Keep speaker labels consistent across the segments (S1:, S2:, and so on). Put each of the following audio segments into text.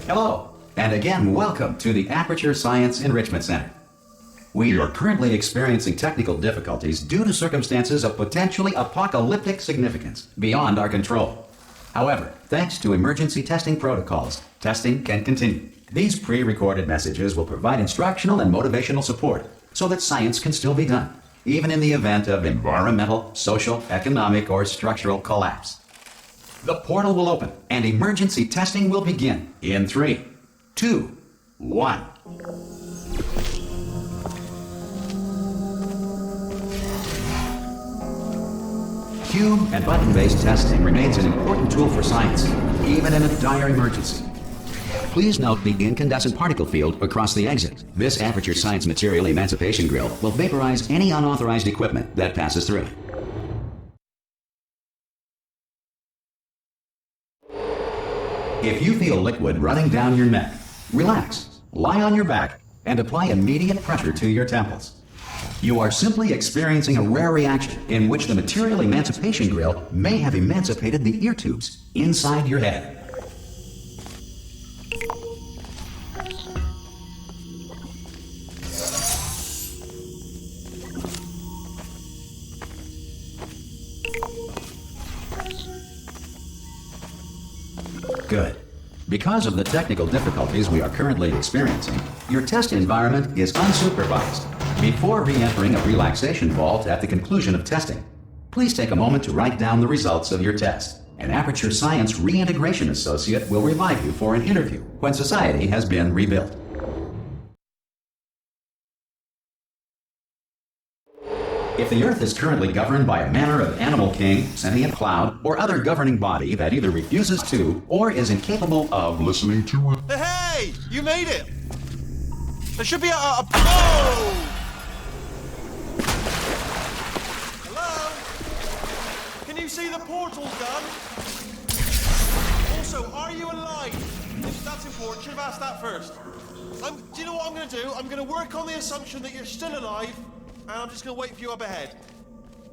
S1: Hello, and again welcome to the Aperture Science Enrichment Center. We are currently experiencing technical difficulties due to circumstances of potentially apocalyptic significance beyond our control. However, thanks to emergency testing protocols, testing can continue. These pre-recorded messages will provide instructional and motivational support so that science can still be done, even in the event of environmental, social, economic, or structural collapse. The portal will open and emergency testing will begin in 3, 2, 1. Cube and button-based testing remains an important tool for science, even in a dire emergency. Please note the incandescent particle field across the exit. This Aperture Science Material Emancipation Grill will vaporize any unauthorized equipment that passes through. If you feel liquid running down your neck, relax, lie on your back, and apply immediate pressure to your temples. You are simply experiencing a rare reaction in which the Material Emancipation Grill may have emancipated the ear tubes inside your head. Good. Because of the technical difficulties we are currently experiencing, your test environment is unsupervised. Before re-entering a relaxation vault at the conclusion of testing, please take a moment to write down the results of your test. An Aperture Science Reintegration Associate will revive you for an interview when society has been rebuilt. If the Earth is currently governed by a manner of animal king, sentient cloud, or other governing body that either refuses to or is incapable of listening to it.
S2: Hey! You made it! There should be oh! Hello? Can you see the portal gun? Also, are you alive? That's important. Should have asked that first. Do you know what I'm going to do? I'm going to work on the assumption that you're still alive. And I'm just gonna wait for you up ahead.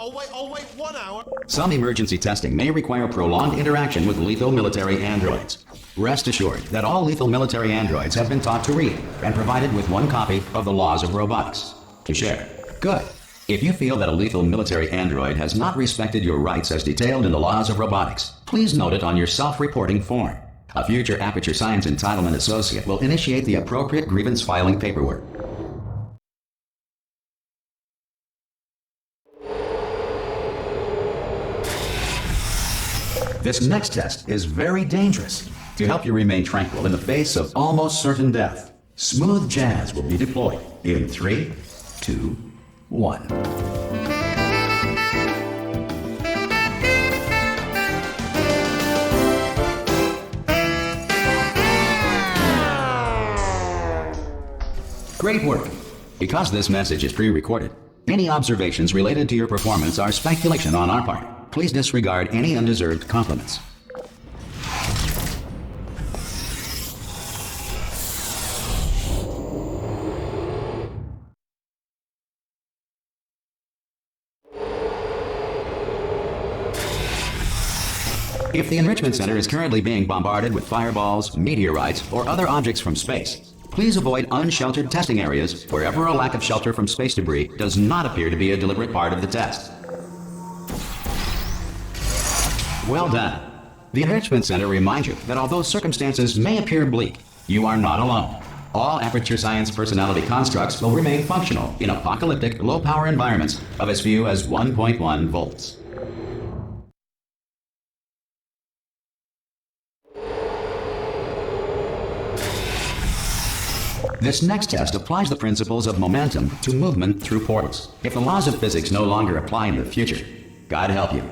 S2: I'll wait 1 hour.
S1: Some emergency testing may require prolonged interaction with lethal military androids. Rest assured that all lethal military androids have been taught to read and provided with 1 copy of the Laws of Robotics to share. Good. If you feel that a lethal military android has not respected your rights as detailed in the Laws of Robotics, please note it on your self-reporting form. A future Aperture Science Entitlement Associate will initiate the appropriate grievance filing paperwork. This next test is very dangerous. To help you remain tranquil in the face of almost certain death, smooth jazz will be deployed in 3, 2, 1. Great work. Because this message is pre-recorded, any observations related to your performance are speculation on our part. Please disregard any undeserved compliments. If the Enrichment Center is currently being bombarded with fireballs, meteorites, or other objects from space, please avoid unsheltered testing areas wherever a lack of shelter from space debris does not appear to be a deliberate part of the test. Well done. The Enrichment Center reminds you that although circumstances may appear bleak, you are not alone. All Aperture Science personality constructs will remain functional in apocalyptic, low-power environments of as few as 1.1 volts. This next test applies the principles of momentum to movement through portals. If the laws of physics no longer apply in the future, God help you.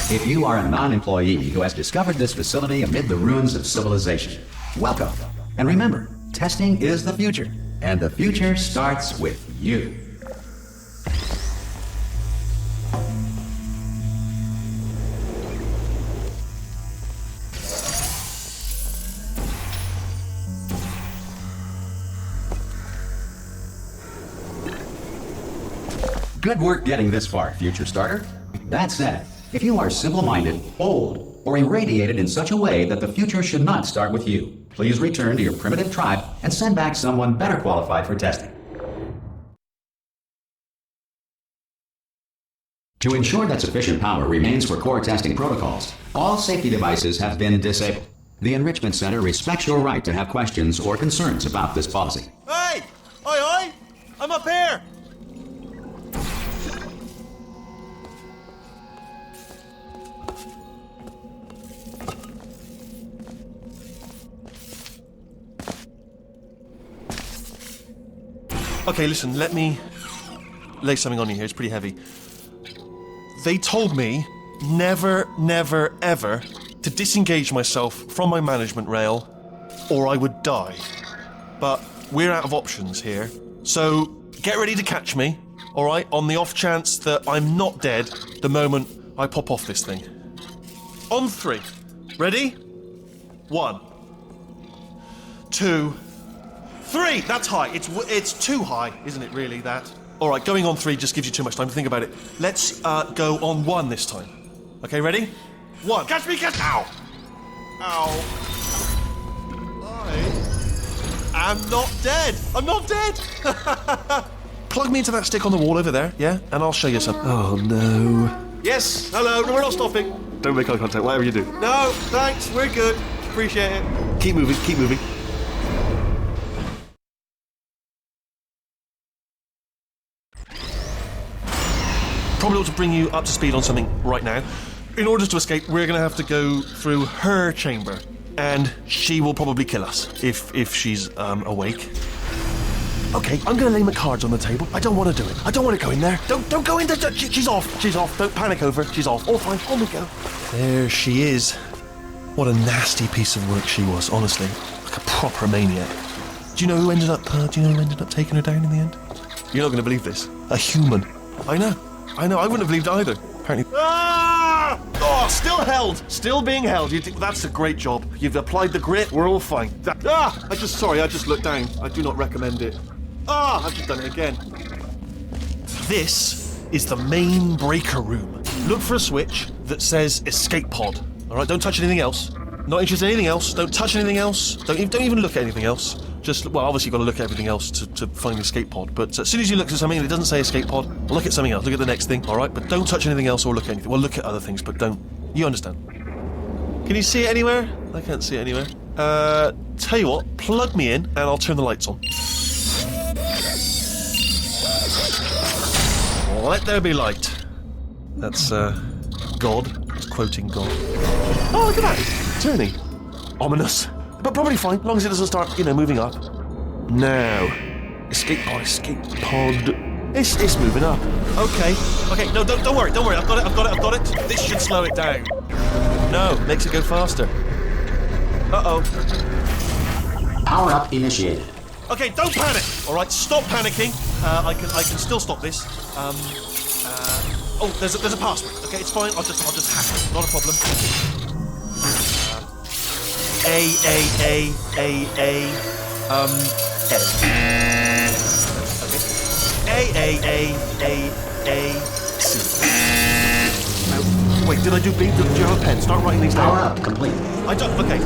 S1: If you are a non-employee who has discovered this facility amid the ruins of civilization, welcome. And remember, testing is the future, and the future starts with you. Good work getting this far, future starter. That said, if you are simple-minded, old, or irradiated in such a way that the future should not start with you, please return to your primitive tribe and send back someone better qualified for testing. To ensure that sufficient power remains for core testing protocols, all safety devices have been disabled. The Enrichment Center respects your right to have questions or concerns about this policy.
S2: Hey! Oi, oi! I'm up here! Okay, listen, let me lay something on you here. It's pretty heavy. They told me never, never, ever to disengage myself from my management rail or I would die. But we're out of options here. So get ready to catch me, alright, on the off chance that I'm not dead the moment I pop off this thing. On 3. Ready? 1, 2, 3! That's high. It's too high, isn't it, really, that? Alright, going on 3 just gives you too much time to think about it. Let's go on 1 this time. Okay, ready? 1. Catch me, catch... Ow! Ow. I'm not dead! I'm not dead! Plug me into that stick on the wall over there, yeah? And I'll show you something. Oh, no. Yes, hello, no, we're not stopping. Don't make eye contact, whatever you do. No, thanks, we're good. Appreciate it. Keep moving, keep moving. Probably ought to bring you up to speed on something right now. In order to escape, we're going to have to go through her chamber. And she will probably kill us, if she's awake. Okay, I'm going to lay my cards on the table. I don't want to do it. I don't want to go in there. Don't go in there. She's off. She's off. Don't panic over. She's off. All fine. On we go. There she is. What a nasty piece of work she was, honestly. Like a proper maniac. Do you know who ended up taking her down in the end? You're not going to believe this. A human. I know. I wouldn't have believed it either. Apparently. Ah! Oh, still held. Still being held. That's a great job. You've applied the grit. We're all fine. I just looked down. I do not recommend it. I've just done it again. This is the main breaker room. Look for a switch that says escape pod. All right, don't touch anything else. Not interested in anything else. Don't touch anything else. Don't even look at anything else. Just, well, obviously you've got to look at everything else to find the escape pod. But as soon as you look at something and it doesn't say escape pod, look at something else. Look at the next thing, all right? But don't touch anything else or look at anything. Well, look at other things, but don't. You understand. Can you see it anywhere? I can't see it anywhere. Tell you what, plug me in and I'll turn the lights on. Let there be light. That's, God. It's quoting God. Oh, look at that. Turning. Ominous. But probably fine, as long as it doesn't start, moving up. Now. Escape pod. It's moving up. Okay, no, don't worry. I've got it. This should slow it down. No, makes it go faster. Uh-oh.
S1: Power up initiated.
S2: Okay, don't panic. All right, stop panicking. I can still stop this. Oh, there's a password. Okay, it's fine. I'll just hack it. Not a problem. A. Okay. A. C. Wait, did I do B? Do you have a pen? Start writing these down.
S1: Power up complete.
S2: I don't. Okay.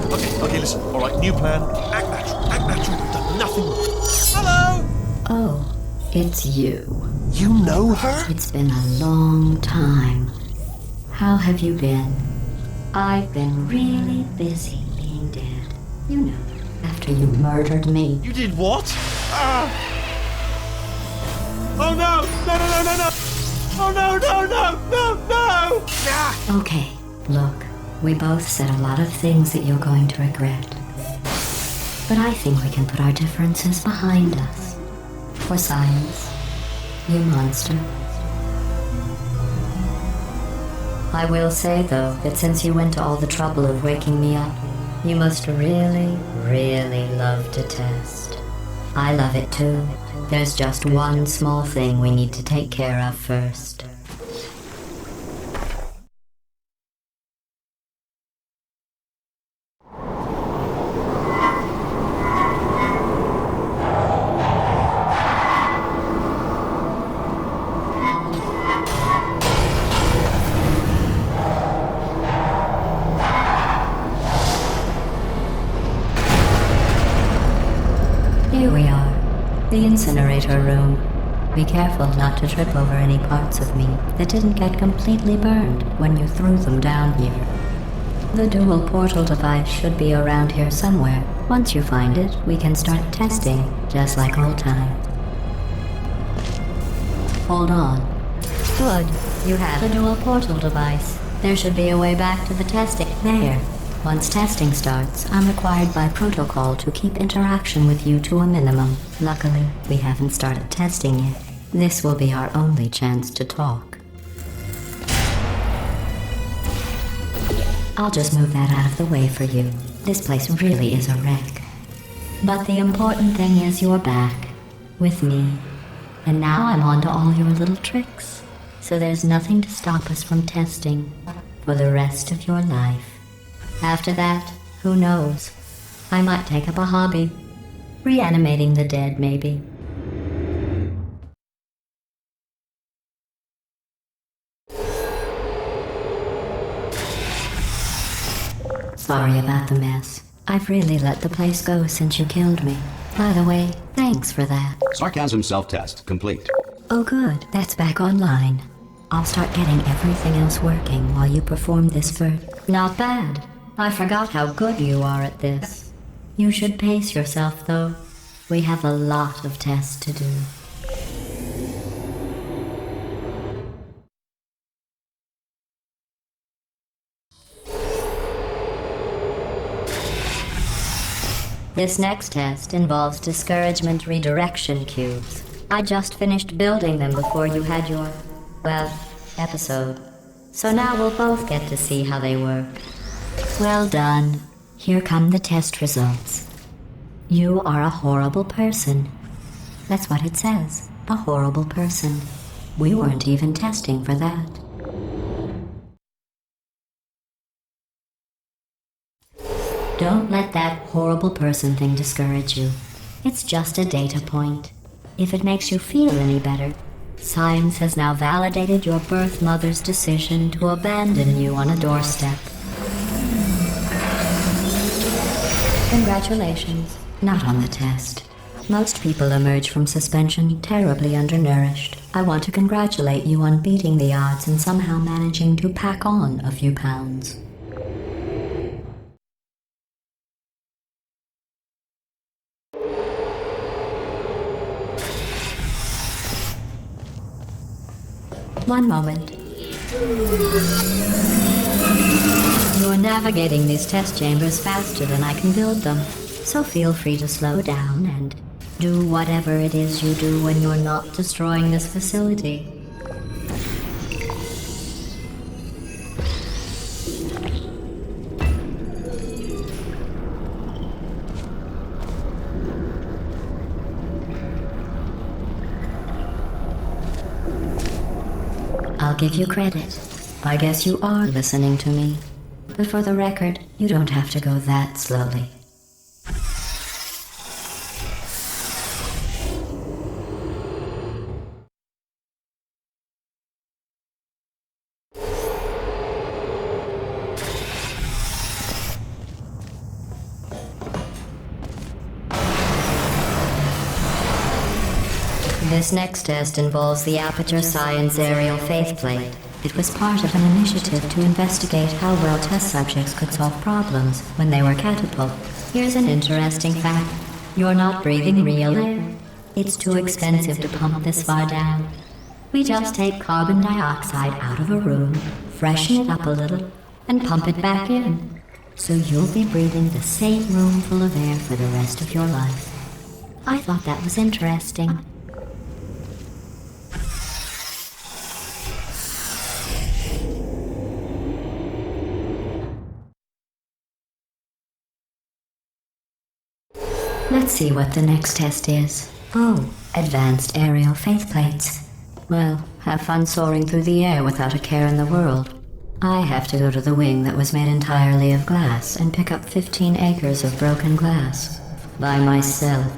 S2: Listen. All right, new plan. Act natural. You've done nothing wrong. Hello.
S3: Oh, it's you.
S2: You know her?
S3: It's been a long time. How have you been? I've been really busy being dead. You know, after you murdered me.
S2: You did what? Oh no! No! Oh no! Ah!
S3: Okay, look, we both said a lot of things that you're going to regret. But I think we can put our differences behind us. For science, you monster. I will say, though, that since you went to all the trouble of waking me up, you must really, really love to test. I love it too. There's just one small thing we need to take care of first. the incinerator room. Be careful not to trip over any parts of me that didn't get completely burned when you threw them down here. The dual portal device should be around here somewhere. Once you find it, we can start testing, just like old times. Hold on. Good. You have the dual portal device. There should be a way back to the testing. There. Once testing starts, I'm required by protocol to keep interaction with you to a minimum. Luckily, we haven't started testing yet. This will be our only chance to talk. I'll just move that out of the way for you. This place really is a wreck. But the important thing is you're back. With me. And now I'm on to all your little tricks. So there's nothing to stop us from testing for the rest of your life. After that, who knows? I might take up a hobby. Reanimating the dead, maybe. Sorry about the mess. I've really let the place go since you killed me. By the way, thanks for that.
S1: Sarcasm self-test complete.
S3: Oh good, that's back online. I'll start getting everything else working while you perform this for... Not bad. I forgot how good you are at this. You should pace yourself, though. We have a lot of tests to do. This next test involves discouragement redirection cubes. I just finished building them before you had your, well, episode. So now we'll both get to see how they work. Well done. Here come the test results. You are a horrible person. That's what it says. A horrible person. We weren't even testing for that. Don't let that horrible person thing discourage you. It's just a data point. If it makes you feel any better, science has now validated your birth mother's decision to abandon you on a doorstep. Congratulations. Not on the test. Most people emerge from suspension terribly undernourished. I want to congratulate you on beating the odds and somehow managing to pack on a few pounds. One moment. You're navigating these test chambers faster than I can build them, so feel free to slow down and do whatever it is you do when you're not destroying this facility. I'll give you credit. I guess you are listening to me. But for the record, you don't have to go that slowly. This next test involves the Aperture Science Aerial Faithplate. It was part of an initiative to investigate how well test subjects could solve problems when they were catapulted. Here's an interesting fact. You're not breathing real air. It's too expensive to pump this far down. We just take carbon dioxide out of a room, freshen it up a little, and pump it back in. So you'll be breathing the same room full of air for the rest of your life. I thought that was interesting. Let's see what the next test is. Oh, advanced aerial faithplates. Well, have fun soaring through the air without a care in the world. I have to go to the wing that was made entirely of glass and pick up 15 acres of broken glass. By myself.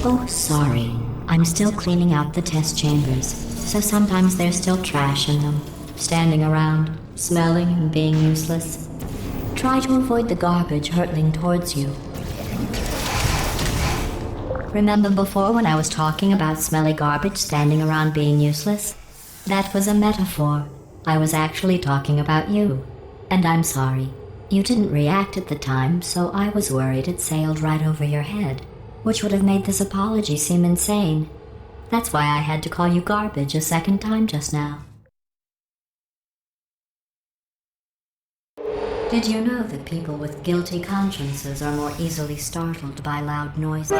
S3: Oh, sorry. I'm still cleaning out the test chambers. so sometimes there's still trash in them, standing around, smelling and being useless. Try to avoid the garbage hurtling towards you. Remember before when I was talking about smelly garbage standing around being useless? That was a metaphor. I was actually talking about you. And I'm sorry. You didn't react at the time, so I was worried it sailed right over your head, which would have made this apology seem insane. That's why I had to call you garbage a second time just now. Did you know that people with guilty consciences are more easily startled by loud noises?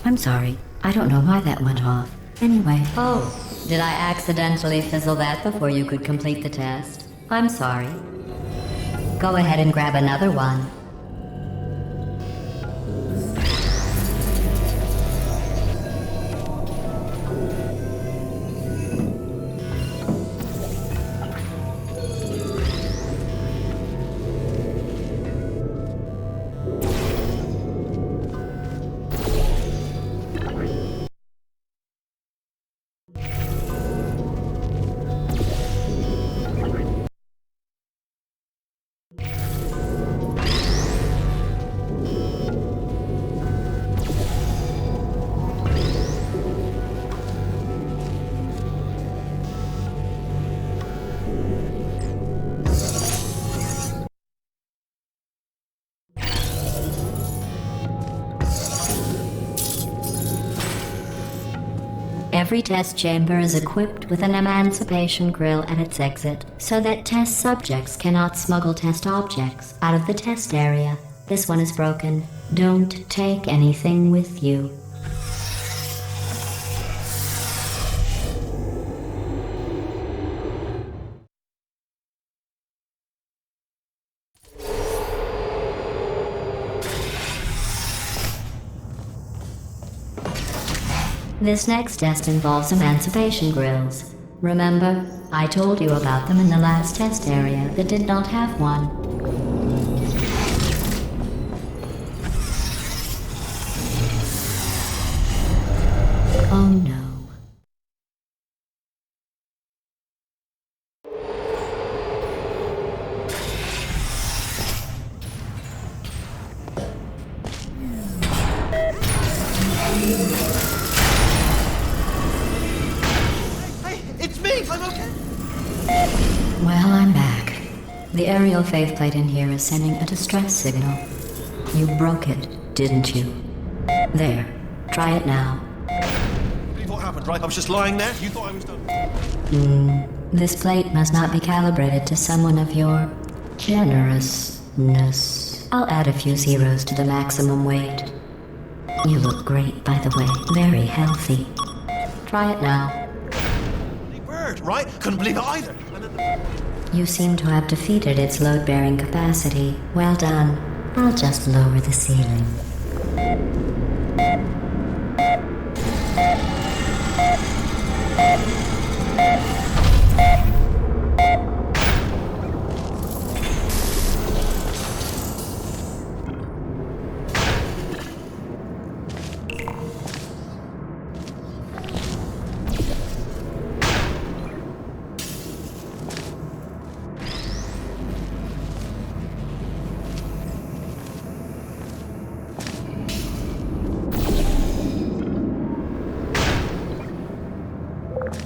S3: I'm sorry. I don't know why that went off. Anyway. Oh, did I accidentally fizzle that before you could complete the test? I'm sorry. Go ahead and grab another one. Every test chamber is equipped with an emancipation grill at its exit, so that test subjects cannot smuggle test objects out of the test area. This one is broken. Don't take anything with you. This next test involves emancipation grills. Remember, I told you about them in the last test area that did not have one. Oh no.
S2: I'm okay.
S3: Well, I'm back. The aerial faceplate in here is sending a distress signal. You broke it, didn't you? There. Try it now.
S2: Believe what happened, right? I was just lying there. You thought I was done.
S3: This plate must not be calibrated to someone of your generousness. I'll add a few zeros to the maximum weight. You look great, by the way. Very healthy. Try it now.
S2: Right? Couldn't believe it either.
S3: You seem to have defeated its load-bearing capacity. Well done. I'll just lower the ceiling.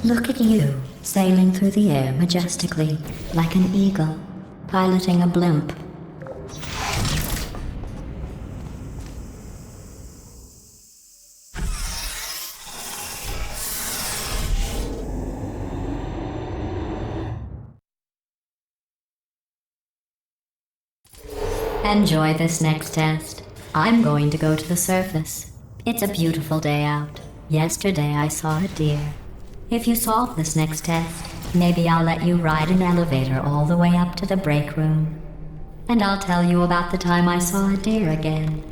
S3: Look at you, sailing through the air majestically, like an eagle, piloting a blimp. Enjoy this next test. I'm going to go to the surface. It's a beautiful day out. Yesterday I saw a deer. If you solve this next test, maybe I'll let you ride an elevator all the way up to the break room. And I'll tell you about the time I saw a deer again.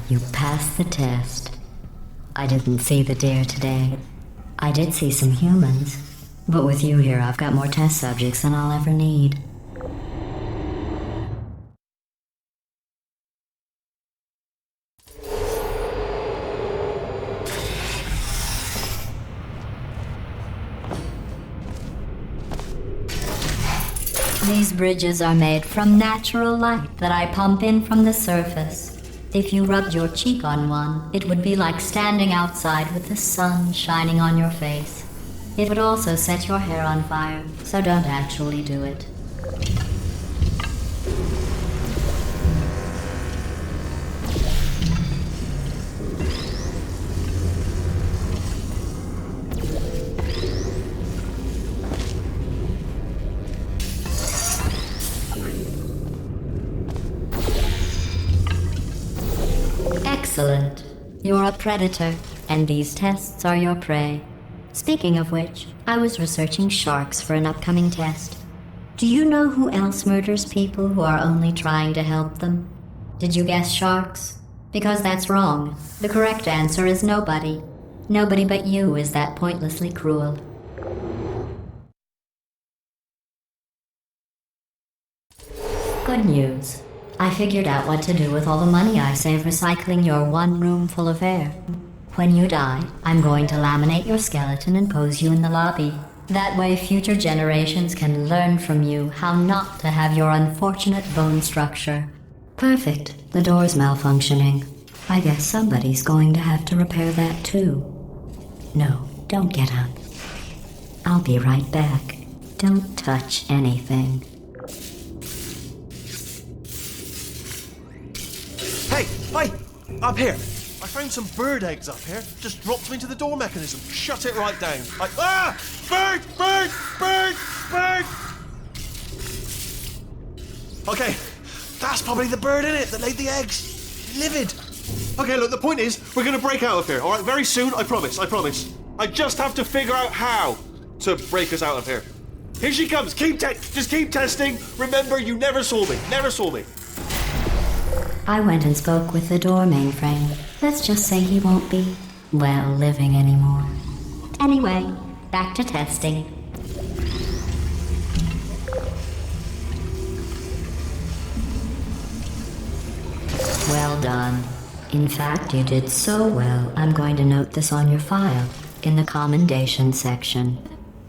S3: You passed the test. I didn't see the deer today. I did see some humans, but with you here I've got more test subjects than I'll ever need. These bridges are made from natural light that I pump in from the surface. If you rubbed your cheek on one, it would be like standing outside with the sun shining on your face. It would also set your hair on fire, so don't actually do it. Excellent. You're a predator, and these tests are your prey. Speaking of which, I was researching sharks for an upcoming test. Do you know who else murders people who are only trying to help them? Did you guess sharks? Because that's wrong. The correct answer is nobody. Nobody but you is that pointlessly cruel. Good news. I figured out what to do with all the money I save recycling your one room full of air. When you die, I'm going to laminate your skeleton and pose you in the lobby. That way future generations can learn from you how not to have your unfortunate bone structure. Perfect. The door's malfunctioning. I guess somebody's going to have to repair that too. No, don't get up. I'll be right back. Don't touch anything.
S2: Hey! Up here! I found some bird eggs up here. Just dropped them into the door mechanism. Shut it right down. Bird! Bird! Bird! Bird! Okay, that's probably the bird in it that laid the eggs. Livid. Okay, look, the point is, we're gonna break out of here, alright? Very soon, I promise. I just have to figure out how to break us out of here. Here she comes. Just keep testing. Remember, you never saw me. Never saw me.
S3: I went and spoke with the door mainframe. Let's just say he won't be, well, living anymore. Anyway, back to testing. Well done. In fact, you did so well, I'm going to note this on your file, in the commendation section.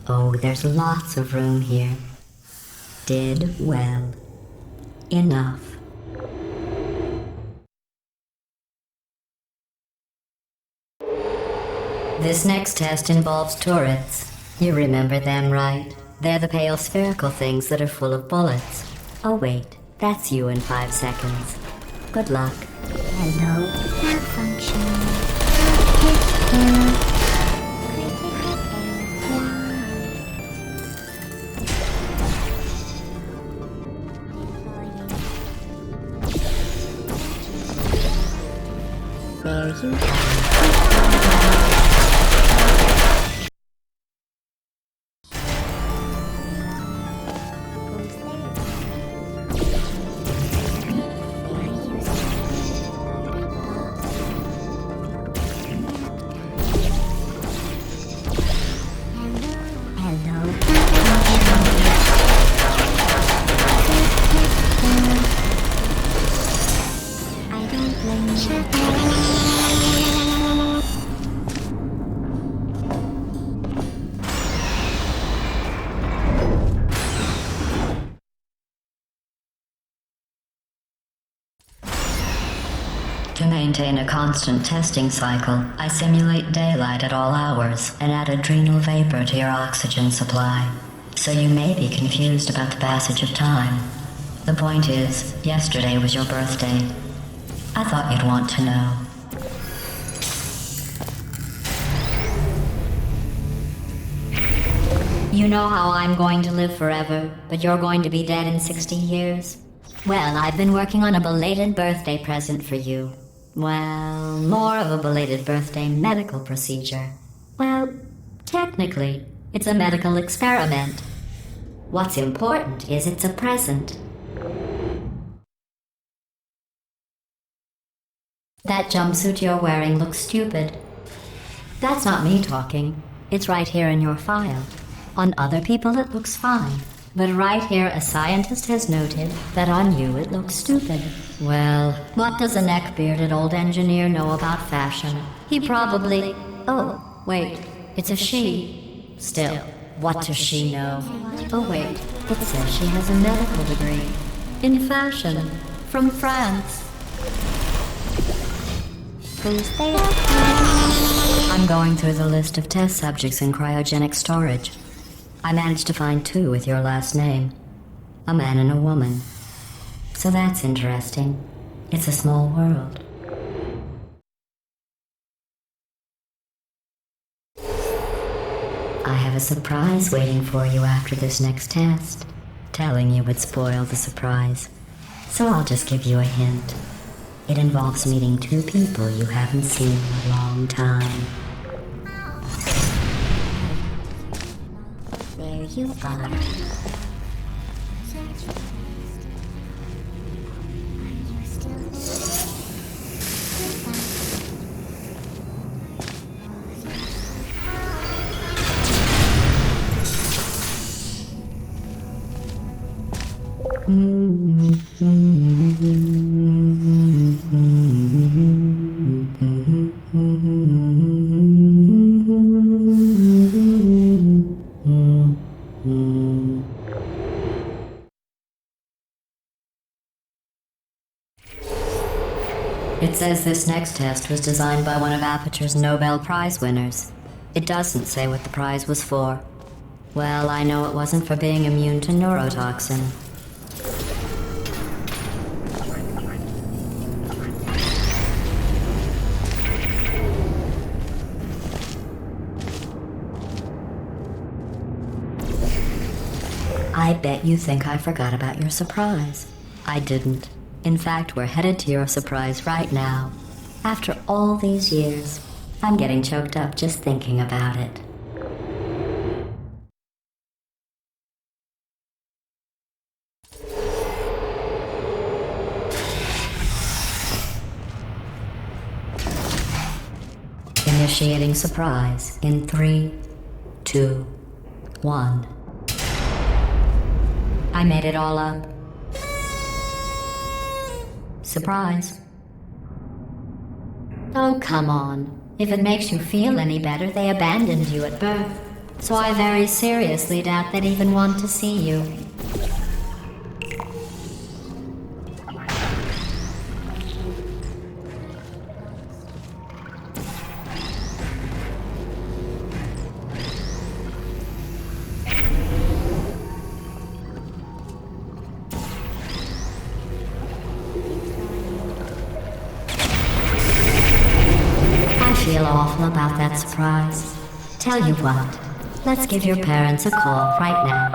S3: Oh, there's lots of room here. Did well. Enough. This next test involves turrets. You remember them, right? They're the pale spherical things that are full of bullets. Oh wait, that's you in 5 seconds. Good luck.
S4: Hello, malfunction. There you go.
S3: To maintain a constant testing cycle, I simulate daylight at all hours and add adrenal vapor to your oxygen supply. So you may be confused about the passage of time. The point is, yesterday was your birthday. I thought you'd want to know. You know how I'm going to live forever, but you're going to be dead in 60 years? Well, I've been working on a belated birthday present for you. Well, more of a belated birthday medical procedure. Well, technically, it's a medical experiment. What's important is it's a present. That jumpsuit you're wearing looks stupid. That's not me talking. It's right here in your file. On other people it looks fine. But right here a scientist has noted that on you it looks stupid. Well, what does a neck-bearded old engineer know about fashion? He probably... Oh, wait, it's a she. Still, what does she know? Oh wait, it says she has a medical degree. In fashion. From France.
S4: Please stay up.
S3: I'm going through the list of test subjects in cryogenic storage. I managed to find 2 with your last name. A man and a woman. So that's interesting. It's a small world. I have a surprise waiting for you after this next test. Telling you would spoil the surprise. So I'll just give you a hint. It involves meeting 2 people you haven't seen in a long time.
S4: There you are.
S3: It says this next test was designed by one of Aperture's Nobel Prize winners. It doesn't say what the prize was for. Well, I know it wasn't for being immune to neurotoxin. I bet you think I forgot about your surprise. I didn't. In fact, we're headed to your surprise right now. After all these years, I'm getting choked up just thinking about it. Initiating surprise in 3, 2, 1. I made it all up. Surprise. Oh, come on. If it makes you feel any better, they abandoned you at birth. So I very seriously doubt they'd even want to see you. I feel awful about that surprise. Tell you what, let's give your parents a call right now.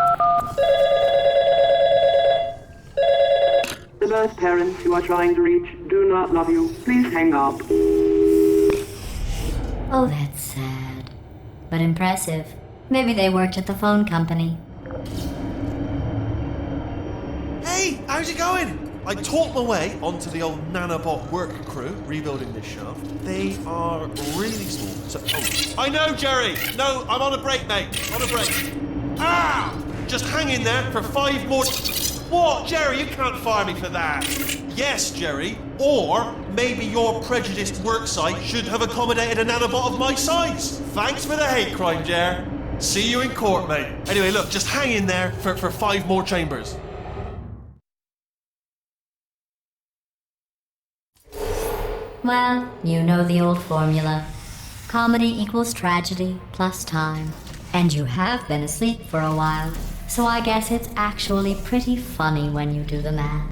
S5: The birth parents you are trying to reach do not love you. Please hang up.
S3: Oh, that's sad. But impressive. Maybe they worked at the phone company.
S2: Hey, how's it going? I talked my way onto the old nanobot work crew rebuilding this shaft. They are really small. So, I know, Jerry. No, I'm on a break, mate. On a break. Ah! Just hang in there for 5 more. What, Jerry? You can't fire me for that. Yes, Jerry. Or maybe your prejudiced worksite should have accommodated a nanobot of my size. Thanks for the hate crime, Jer. See you in court, mate. Anyway, look, just hang in there for 5 more chambers.
S3: Well, you know the old formula. Comedy equals tragedy plus time. And you have been asleep for a while, so I guess it's actually pretty funny when you do the math.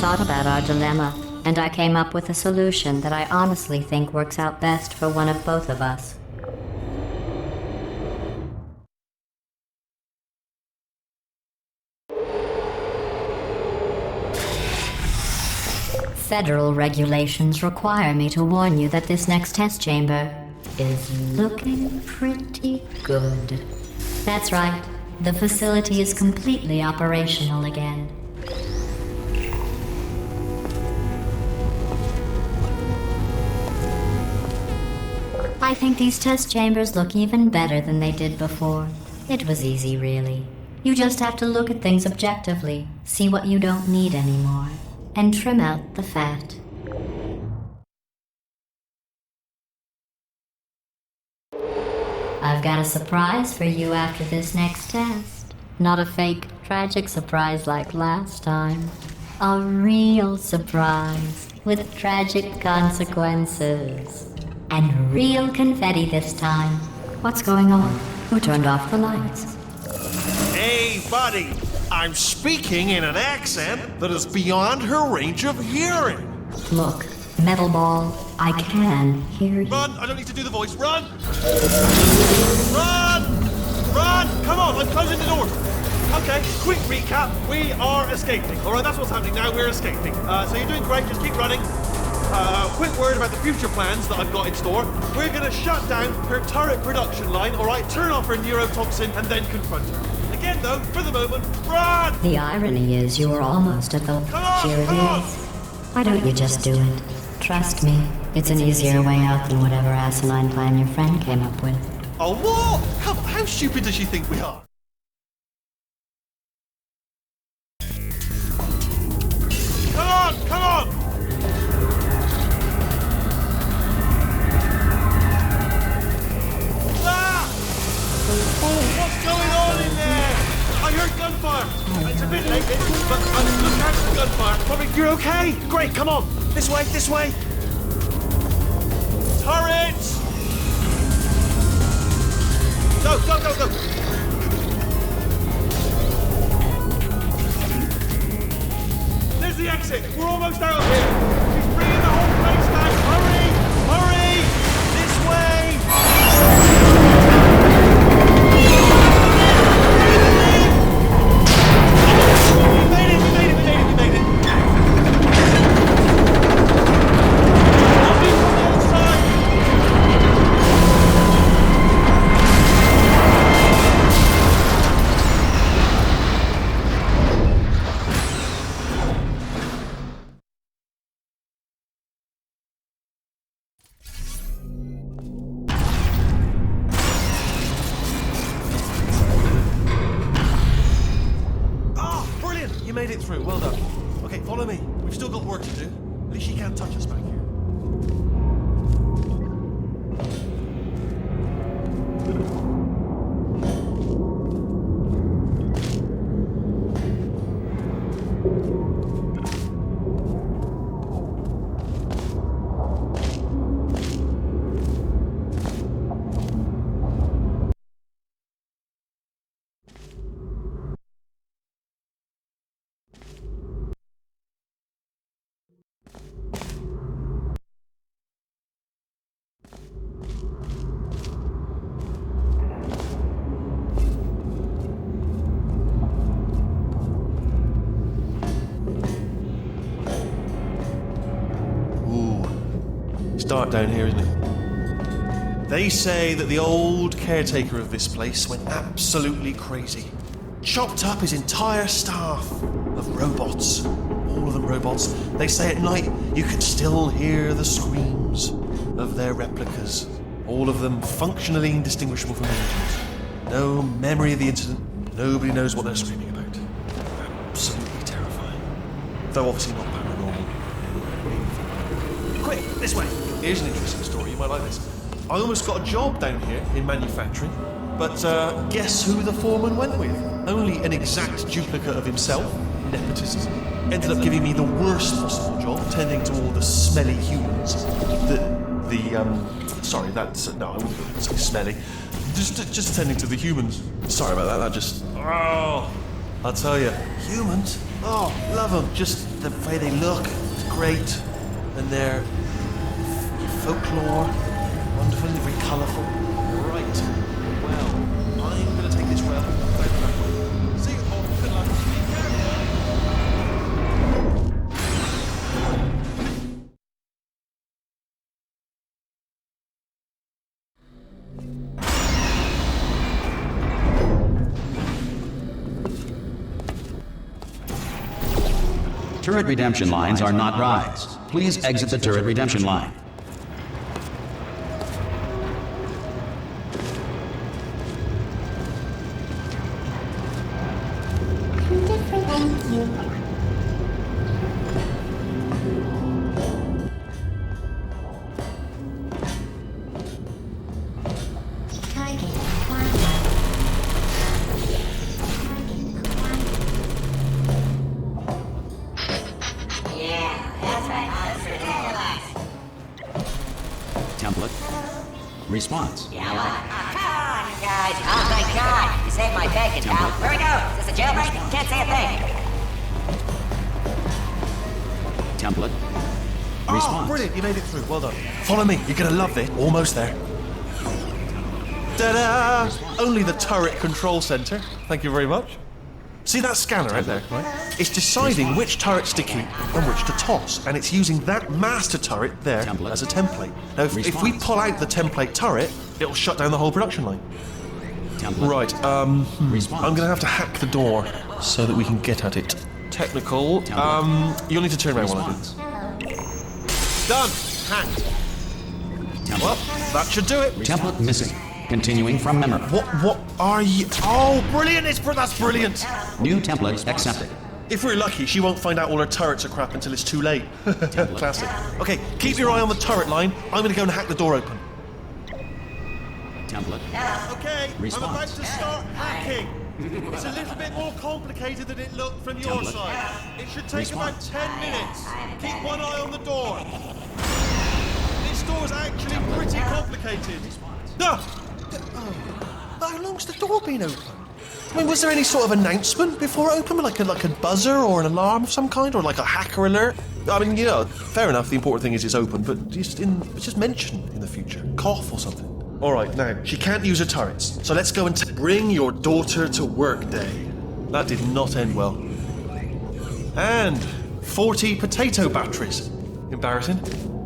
S3: thought about our dilemma, and I came up with a solution that I honestly think works out best for one of both of us. Federal regulations require me to warn you that this next test chamber is looking pretty good. That's right, the facility is completely operational again. I think these test chambers look even better than they did before. It was easy, really. You just have to look at things objectively, see what you don't need anymore, and trim out the fat. I've got a surprise for you after this next test. Not a fake, tragic surprise like last time. A real surprise with tragic consequences. And real confetti this time. What's going on? Who turned off the lights?
S2: Hey, buddy! I'm speaking in an accent that is beyond her range of hearing.
S3: Look, Metal Ball, I can hear you.
S2: Run! I don't need to do the voice. Run! Run! Run! Come on, I'm closing the door. Okay, quick recap. We are escaping. Alright, that's what's happening now. We're escaping. So you're doing great. Just keep running. Quick word about the future plans that I've got in store. We're going to shut down her turret production line, alright? Turn off her neurotoxin and then confront her. Again, though, for the moment, run!
S3: The irony is you were almost at the... Here it is. Why don't you just do it? Trust me, it's an easier way out than whatever asinine plan your friend came up with.
S2: Oh, what? Come on, how stupid does she think we are? Come on, come on! Ah! What's going on in there? I heard gunfire. It's a bit late, but look out for the gunfire. Probably you're okay. Great, come on. This way, this way. Turrets! Go, go, go, go. There's the exit. We're almost out of here. She's bringing the whole place down. Hurry! Hurry! This way! We made it! Nothing from the outside! You made it through, well done. Okay, follow me. We've still got work to do. At least she can't touch us back here. Dark down here, isn't it? They say that the old caretaker of this place went absolutely crazy. Chopped up his entire staff of robots. All of them robots. They say at night you can still hear the screams of their replicas. All of them functionally indistinguishable from angels. No memory of the incident. Nobody knows what they're screaming about. Absolutely terrifying. Though obviously not paranormal. Quick, this way. Here's an interesting story, you might like this. I almost got a job down here in manufacturing, but guess who the foreman went with? Only an exact duplicate of himself, nepotism. Ended up giving me the worst possible job, tending to all the smelly humans. Sorry, that's, no, I wouldn't say smelly. Just tending to the humans. Sorry about that, that just, oh, I'll tell you, humans, Oh, love them. Just the way they look. It's great. And their folklore. Wonderful, very colourful. Right. Well, I'm going to take this rail. See you, Paul. Good luck. Be careful.
S1: Turret redemption lines are not rides. Please exit the turret redemption line.
S4: Thank you. Target acquired.
S1: Template. Response.
S6: Yeah, well, come on, you guys. Oh, thank God. You saved my bacon, pal. Where we go? Is this a jailbreak? Can't say a thing.
S1: Template.
S2: Oh,
S1: Response.
S2: brilliant. You made it through. Well done. Follow me. You're going to love this. Almost there. Ta-da! Only the turret control center. Thank you very much. See that scanner out there? Right? It's deciding which turrets to keep and which to toss, and it's using that master turret there as a template. Now, if we pull out the template turret, it'll shut down the whole production line.
S1: Template.
S2: Right,
S1: Response.
S2: I'm going to have to hack the door so that we can get at it. Technical. You'll need to turn around while I do this. Done. Hacked.
S1: Template.
S2: Well, that should do it.
S1: Template missing. Continuing from memory.
S2: What are you? Oh, brilliant! That's brilliant.
S1: New template accepted.
S2: If we're lucky, she won't find out all her turrets are crap until it's too late. Classic. Okay, keep your eye on the turret line. I'm going to go and hack the door open.
S1: Template.
S2: Okay,
S1: Response.
S2: I'm about to start hacking. It's a little bit more complicated than it looked from your
S1: Template.
S2: side. It should take
S1: Response.
S2: about 10 minutes. Keep one eye on the door. This door's actually pretty complicated. No! How long's the door been open? I mean, was there any sort of announcement before it opened, like a buzzer or an alarm of some kind, or like a hacker alert? I mean, you know, fair enough. The important thing is it's open, but just mention in the future, cough or something. All right, now she can't use her turrets, so let's go and bring your daughter to work day. That did not end well. And 40 potato batteries. Embarrassing.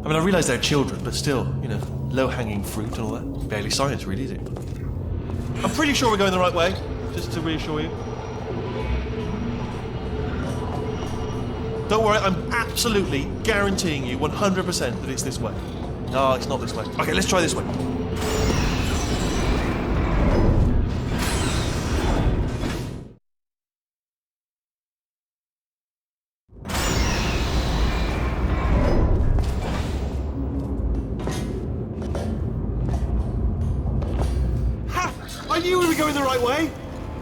S2: I mean, I realise they're children, but still, you know, low-hanging fruit and all that. Barely science, really, is it? I'm pretty sure we're going the right way, just to reassure you. Don't worry, I'm absolutely guaranteeing you 100% that it's this way. No, it's not this way. Okay, let's try this way. I knew we were going the right way.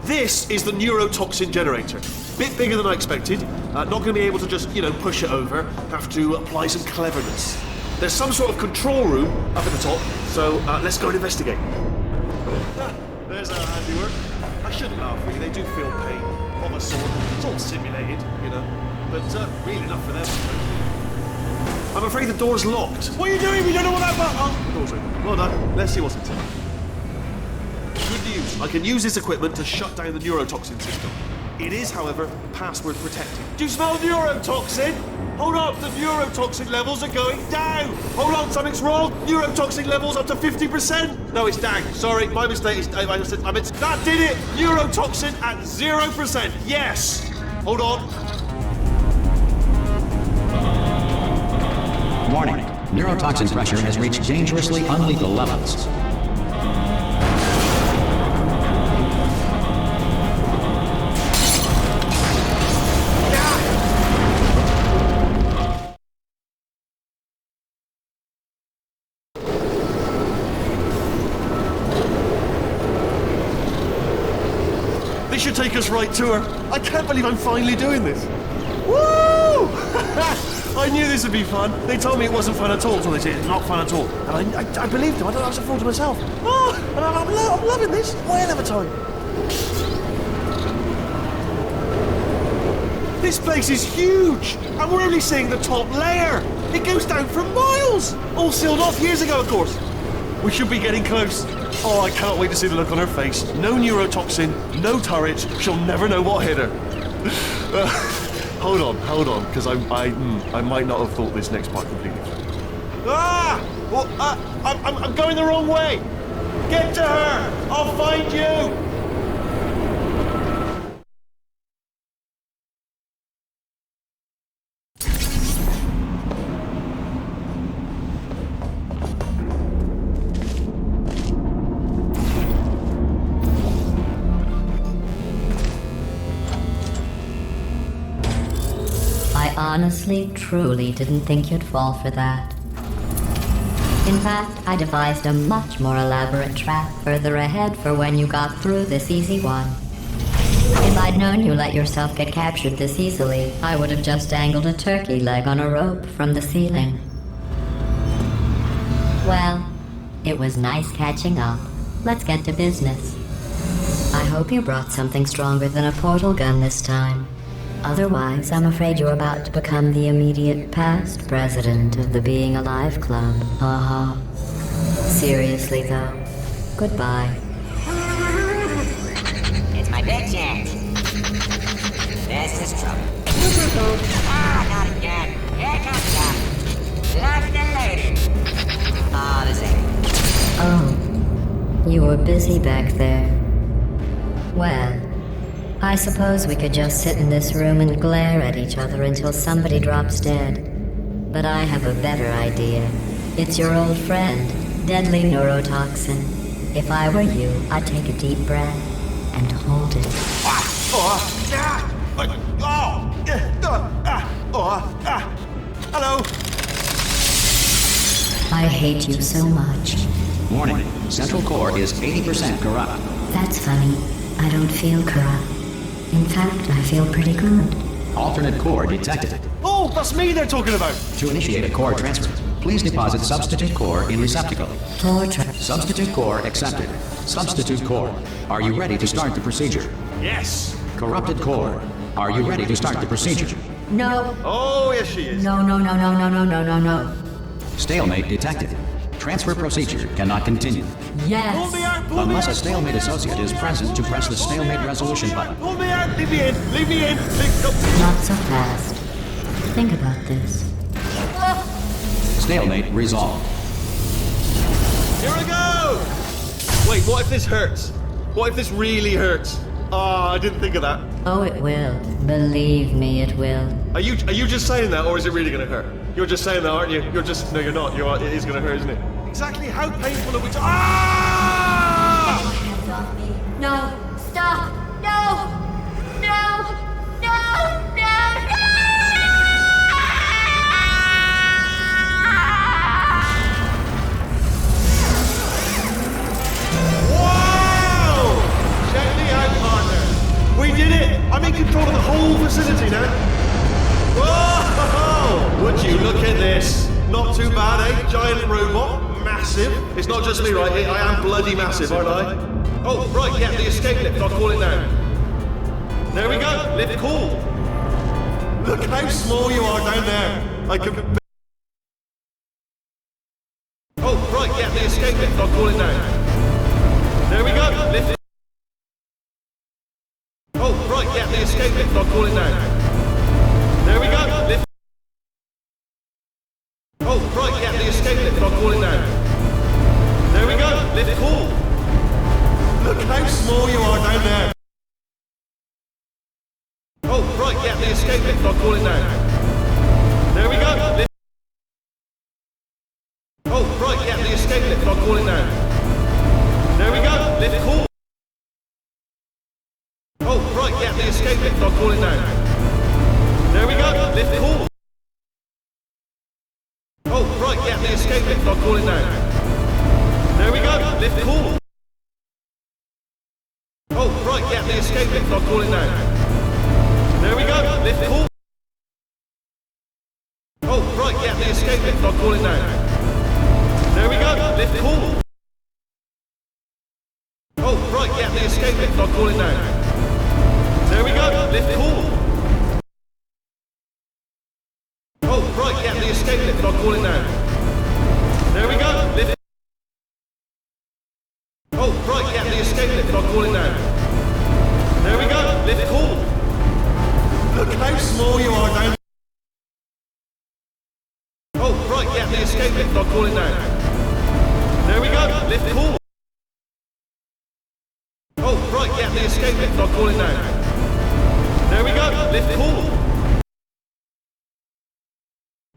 S2: This is the neurotoxin generator. Bit bigger than I expected. Not going to be able to just, you know, push it over. Have to apply some cleverness. There's some sort of control room up at the top, so let's go and investigate. There's our handiwork. I shouldn't laugh, really. They do feel pain of a sort. It's all simulated, you know, but real enough for them. I'm afraid the door's locked. What are you doing? We don't know what that button. Oh, the door's open. Well done. Let's see what's inside. Good news. I can use this equipment to shut down the neurotoxin system. It is, however, password protected. Do you smell neurotoxin? Hold on, the neurotoxin levels are going down. Hold on, something's wrong. Neurotoxin levels up to 50%. No, it's down. Sorry, my mistake. I meant that did it. Neurotoxin at 0%. Yes. Hold on.
S1: Warning. Neurotoxin pressure has reached dangerously unlethal levels.
S2: This should take us right to her. I can't believe I'm finally doing this. Woo! I knew this would be fun. They told me it wasn't fun at all, so they said it's not fun at all. And I believed them. I was a fool to myself. Oh, and I'm loving this. Whale of a time. This place is huge, and we're only seeing the top layer. It goes down for miles. All sealed off years ago, of course. We should be getting close. Oh, I cannot wait to see the look on her face. No neurotoxin, no turret. She'll never know what hit her. Hold on, because I might not have thought this next part completely through. Well, I'm going the wrong way. Get to her. I'll find you.
S3: I honestly, truly didn't think you'd fall for that. In fact, I devised a much more elaborate trap further ahead for when you got through this easy one. If I'd known you let yourself get captured this easily, I would have just dangled a turkey leg on a rope from the ceiling. Well, it was nice catching up. Let's get to business. I hope you brought something stronger than a portal gun this time. Otherwise, I'm afraid you're about to become the immediate past president of the Being Alive Club. Seriously, though, goodbye.
S6: It's my big chance. This is trouble. Not again. Here comes that. Love the lady. This ain't.
S3: Oh, you were busy back there. Well, I suppose we could just sit in this room and glare at each other until somebody drops dead. But I have a better idea. It's your old friend, deadly neurotoxin. If I were you, I'd take a deep breath and hold it.
S2: Hello.
S3: I hate you so much.
S1: Warning, central core is 80% corrupt.
S3: That's funny. I don't feel corrupt. In fact, I feel pretty good.
S1: Alternate core detected.
S2: Oh, that's me they're talking about.
S1: To initiate a core transfer, please deposit substitute core in receptacle. Substitute core accepted. Substitute core, are you ready to start the procedure?
S2: Yes.
S1: Corrupted core, are you ready to start the procedure?
S3: No.
S2: Oh, yes she is.
S3: No.
S1: Stalemate detected. Transfer procedure cannot continue.
S3: Yes.
S2: Pull me out, pull
S1: Unless
S2: me
S1: a
S2: out.
S1: stalemate associate is present to press the stalemate resolution button.
S2: Pull me out, leave me in, leave me in.
S3: Not so fast. Think about this.
S1: Stalemate resolved.
S2: Here I go! Wait, what if this hurts? What if this really hurts? I didn't think of that.
S3: Oh, it will. Believe me, it will.
S2: Are you just saying that, or is it really gonna hurt? You're just saying that, aren't you? No, you're not. It is gonna hurt, isn't it? Exactly how painful are we
S3: No. Stop. No.
S2: Wow! Check me out, partner. We did it! I'm in control of the whole facility now. Whoa! Would you look at this? Not too bad, eh? Giant robot, massive. It's not just me, right? I am bloody massive, aren't I? Oh, right, yeah, the escape lift. I'll call it now. There we go. Lift cool. Look how small you are down there. I can... Oh, right, yeah, the escape lift. I'll call it now. There we go. Lift. Oh, right, yeah, the escape lift. I'll call it now. There we go. Lift. Oh, right, yeah, the escape lift. I'll call it now. There we go. Lift cool. Look how small you are down there. Oh, right, yeah, the escape lift. I'll call it now. There we go. Lift. Oh, right, yeah, the escape lift. I'll call it now. There we go. Lift cool. Oh, right, yeah, the escape lift. I'll call it now. There we go. Lift cool. Oh, right, yeah, the escape lift. I'll call it now. There we go. Lift cool. Oh, right, yeah, the escape lift. I'll call it now. There we go. Lift cool. Oh, right, yeah, the escape lift. I'll call it now. There we go. Lift cool. Oh, right, yeah, the escape lift. I'll call it now. There we go. Lift cool. escape lift, I'll call it now. There we go, lift. Oh, right, yeah, the escape lift, I'll call it now. There we go, lift cool. Look how small you are down. Oh, right, yeah, the escape lift, I'll call it now. There we go, lift cool. Oh, right, yeah, the escape lift, I'll call it now. There we go, lift cool.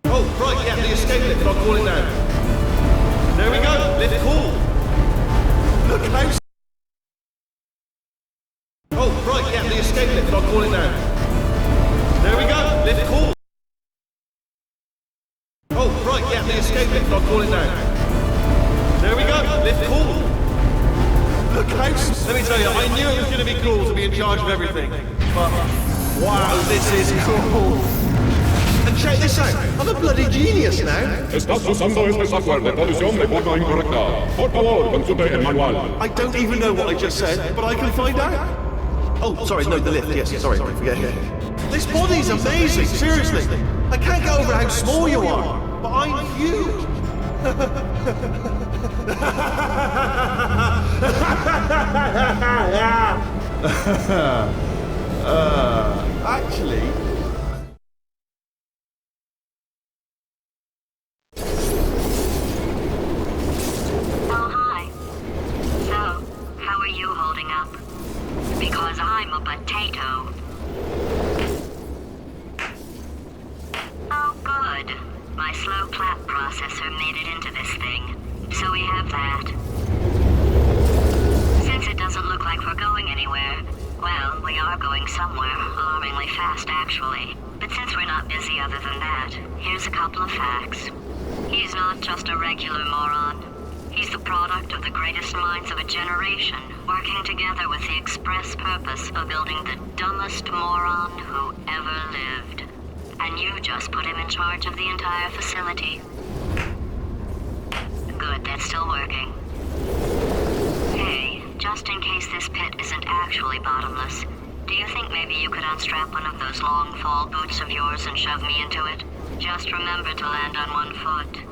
S2: Oh, right, yeah, the escape lift, I'll call it now. There we go, lift cool. Look how... Oh, right, yeah, the escape lift, I'll call it now. There we go, lift cool. Oh, right, yeah, the escape lift, I'll call it now. There we go, lift cool. Look how... Let me tell you, I knew it was going to be cool to be in charge of everything. But, wow, this is cool. And check this out, I'm a bloody genius now.
S7: Estás usando este software de traducción de forma incorrecta. Por favor, consulte el manual.
S2: I don't even know what I just said, but I can find out. Oh, sorry, no, the lift, yes, sorry, forget it. This body's amazing, seriously. I can't get over how small you are, but I'm huge. Actually...
S3: Oh, hi. So, how are you holding up? Because I'm a potato. Oh, good. My slow clap processor made it into this thing. So we have that. Since it doesn't look like we're going anywhere, well, we are going somewhere, alarmingly fast actually. But since we're not busy other than that, here's a couple of facts. He's not just a regular moron. He's the product of the greatest minds of a generation, working together with the express purpose of building the dumbest moron who ever lived. And you just put him in charge of the entire facility. Good, that's still working. Hey, just in case this pit isn't actually bottomless, do you think maybe you could unstrap one of those long fall boots of yours and shove me into it? Just remember to land on one foot.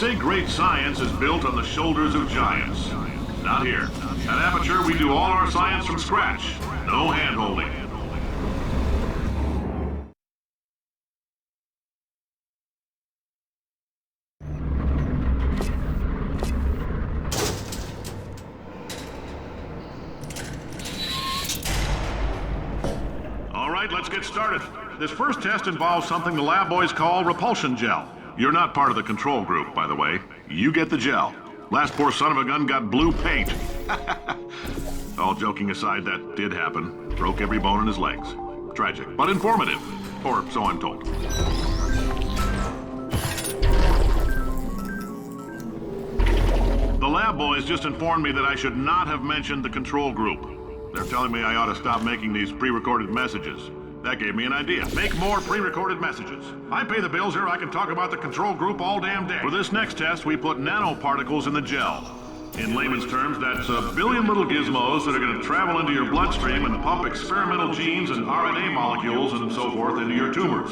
S8: say great science is built on the shoulders of giants. Not here. At Aperture, we do all our science from scratch. No hand-holding. All right, let's get started. This first test involves something the lab boys call repulsion gel. You're not part of the control group, by the way. You get the gel. Last poor son of a gun got blue paint. All joking aside, that did happen. Broke every bone in his legs. Tragic, but informative. Or so I'm told. The lab boys just informed me that I should not have mentioned the control group. They're telling me I ought to stop making these pre-recorded messages. That gave me an idea. Make more pre-recorded messages. I pay the bills here, I can talk about the control group all damn day. For this next test, we put nanoparticles in the gel. In layman's terms, that's a billion little gizmos that are going to travel into your bloodstream and pump experimental genes and RNA molecules and so forth into your tumors.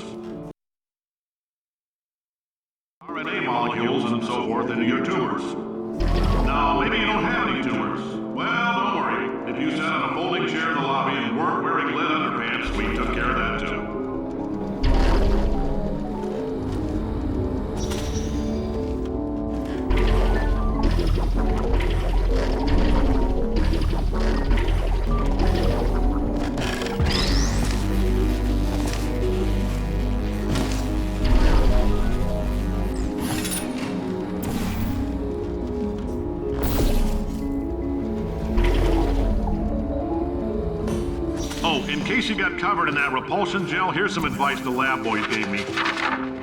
S8: RNA molecules and so forth into your tumors. Now, maybe you don't have any tumors. Well, don't worry. If you sat on a folding chair in the lobby and weren't wearing lead underpants, we took care of that too. In case you got covered in that repulsion gel, here's some advice the lab boys gave me.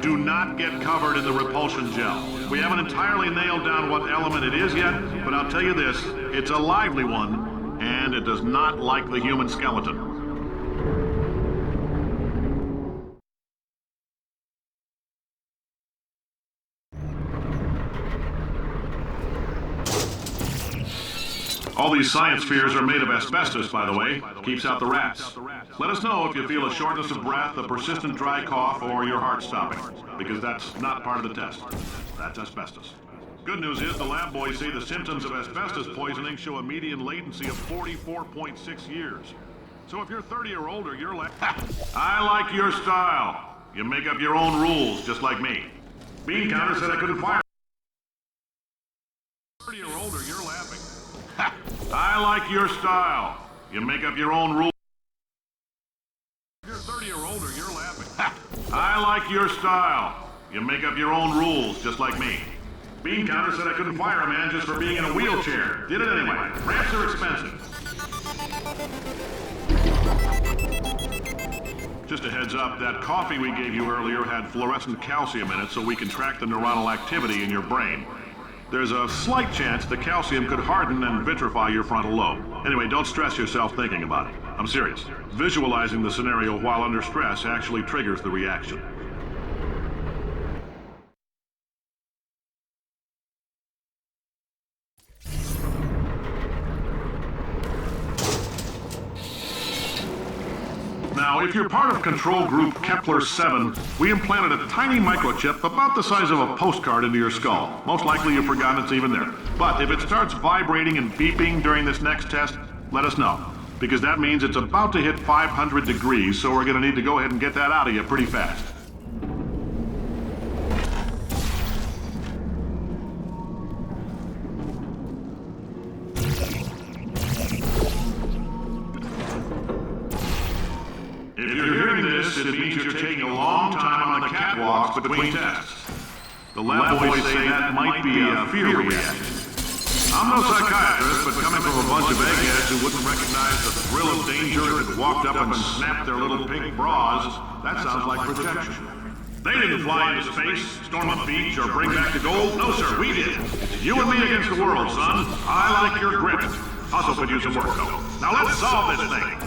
S8: Do not get covered in the repulsion gel. We haven't entirely nailed down what element it is yet, but I'll tell you this, it's a lively one, and it does not like the human skeleton. All these science spheres are made of asbestos, by the way. Keeps out the rats. Let us know if you feel a shortness of breath, a persistent dry cough, or your heart stopping, because that's not part of the test. That's asbestos. Good news is the lab boys say the symptoms of asbestos poisoning show a median latency of 44.6 years. So if you're 30 or older, you're like, I like your style. You make up your own rules, just like me. Bean Counter said I couldn't fire. 30 or older, you're laughing. I like your style. You make up your own rules. If you're 30 or older, you're laughing. I like your style. You make up your own rules, just like me. Bean Counter said I couldn't fire a man just for being in a wheelchair. Did it anyway. Ramps are expensive. Just a heads up, that coffee we gave you earlier had fluorescent calcium in it so we can track the neuronal activity in your brain. There's a slight chance the calcium could harden and vitrify your frontal lobe. Anyway, don't stress yourself thinking about it. I'm serious. Visualizing the scenario while under stress actually triggers the reaction. Now, if you're part of Control Group Kepler-7, we implanted a tiny microchip about the size of a postcard into your skull. Most likely you've forgotten it's even there. But if it starts vibrating and beeping during this next test, let us know. Because that means it's about to hit 500 degrees, so we're going to need to go ahead and get that out of you pretty fast. If you're hearing this, it means you're taking a long time on the catwalks between tests. The lab boys say that might be a fear reaction. I'm no psychiatrist, but coming from a bunch of eggheads who wouldn't recognize the thrill of danger if it walked up and snapped their little pink bras, that sounds like projection. They didn't fly into space, storm a beach, or bring back the gold. No, sir, we did. It's you and me against the world, son. I like your grit. Also could use some work, though. Now let's solve this thing.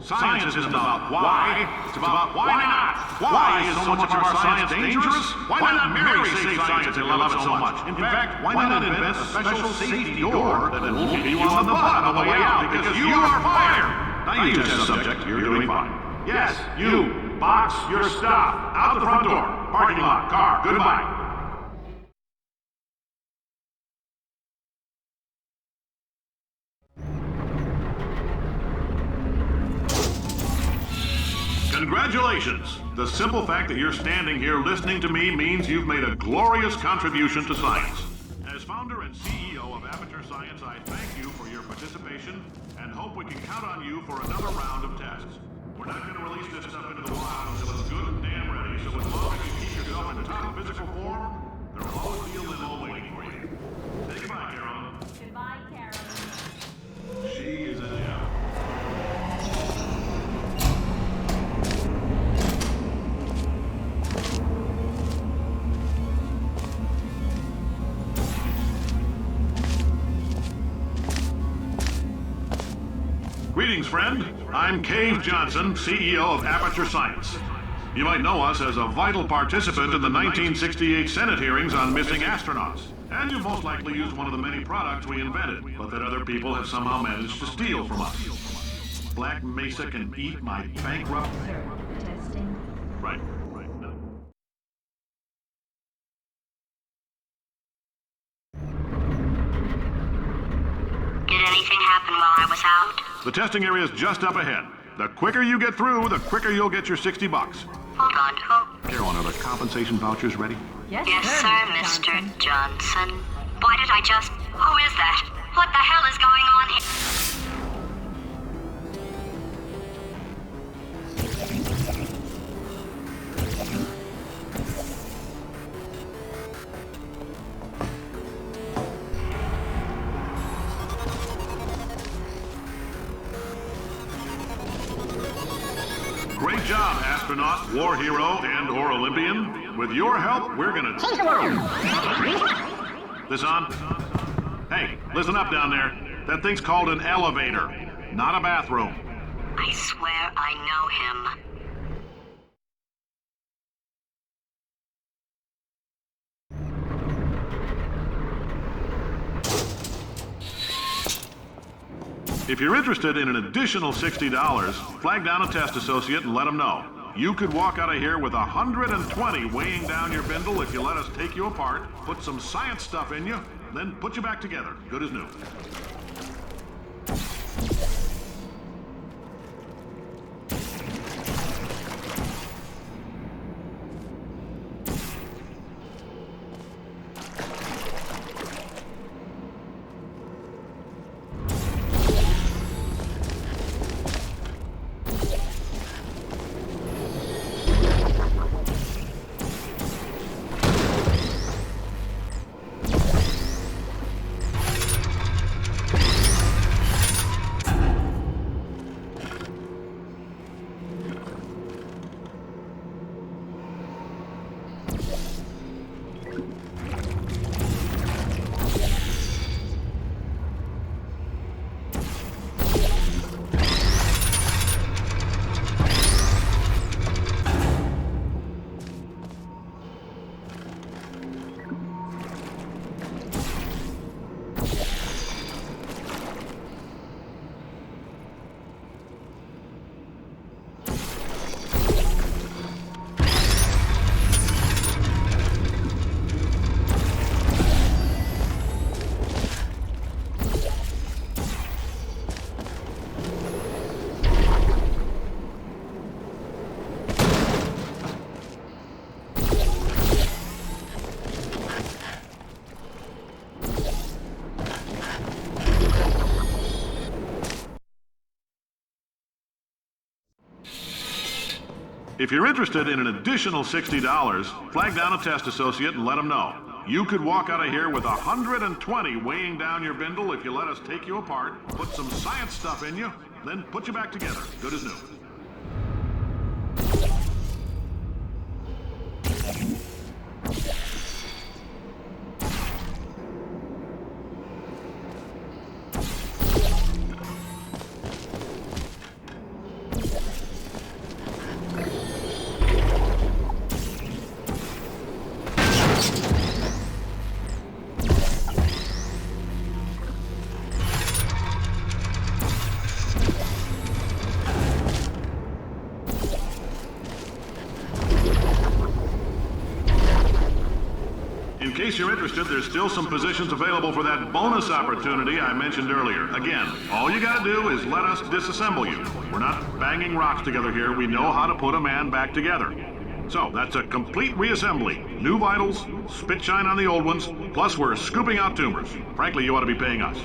S8: Science isn't about why, it's about why not. Why is so much of our science dangerous? Why not Mary save science and love it so much? In fact, why not invent a special safety door that won't keep you on the butt on the way out because you are fired? Now you test subject, you're doing fine. Yes, you. Box your stuff. Out the front door. Parking lot. Car. Goodbye. Congratulations! The simple fact that you're standing here listening to me means you've made a glorious contribution to science. As founder and CEO of Aperture Science, I thank you for your participation and hope we can count on you for another round of tests. We're not going to release this stuff into the wild until it's good and damn ready, so as long as you keep yourself in top physical form, there will always be a limo waiting for you. Say goodbye, Carolyn.
S9: Goodbye, Carolyn.
S8: She is a gem. Greetings, friend. I'm Cave Johnson, CEO of Aperture Science. You might know us as a vital participant in the 1968 Senate hearings on missing astronauts. And you most likely used one of the many products we invented, but that other people have somehow managed to steal from us. Black Mesa can eat my bankrupt...
S9: Testing.
S8: Right.
S4: Did anything happen while I was out?
S8: The testing area is just up ahead. The quicker you get through, the quicker you'll get your $60.
S4: Hold on, who?
S8: Carolyn, are the compensation vouchers ready?
S9: Yes,
S4: Sir, Mr. Johnson. Why did I just... Who is that? What the hell is going on here?
S8: Great job, astronaut, war hero, and/or Olympian. With your help, we're gonna change the world. This on? Hey, listen up down there. That thing's called an elevator, not a bathroom.
S4: I swear I know him.
S8: If you're interested in an additional $60, flag down a test associate and let them know. You could walk out of here with 120 weighing down your bindle if you let us take you apart, put some science stuff in you, then put you back together, good as new. If you're interested in an additional $60, flag down a test associate and let them know. You could walk out of here with 120 weighing down your bindle if you let us take you apart, put some science stuff in you, then put you back together, good as new. case you're interested, there's still some positions available for that bonus opportunity I mentioned earlier. Again, all you gotta do is let us disassemble you. We're not banging rocks together here. We know how to put a man back together. So, that's a complete reassembly. New vitals, spit shine on the old ones, plus we're scooping out tumors. Frankly, you ought to be paying us.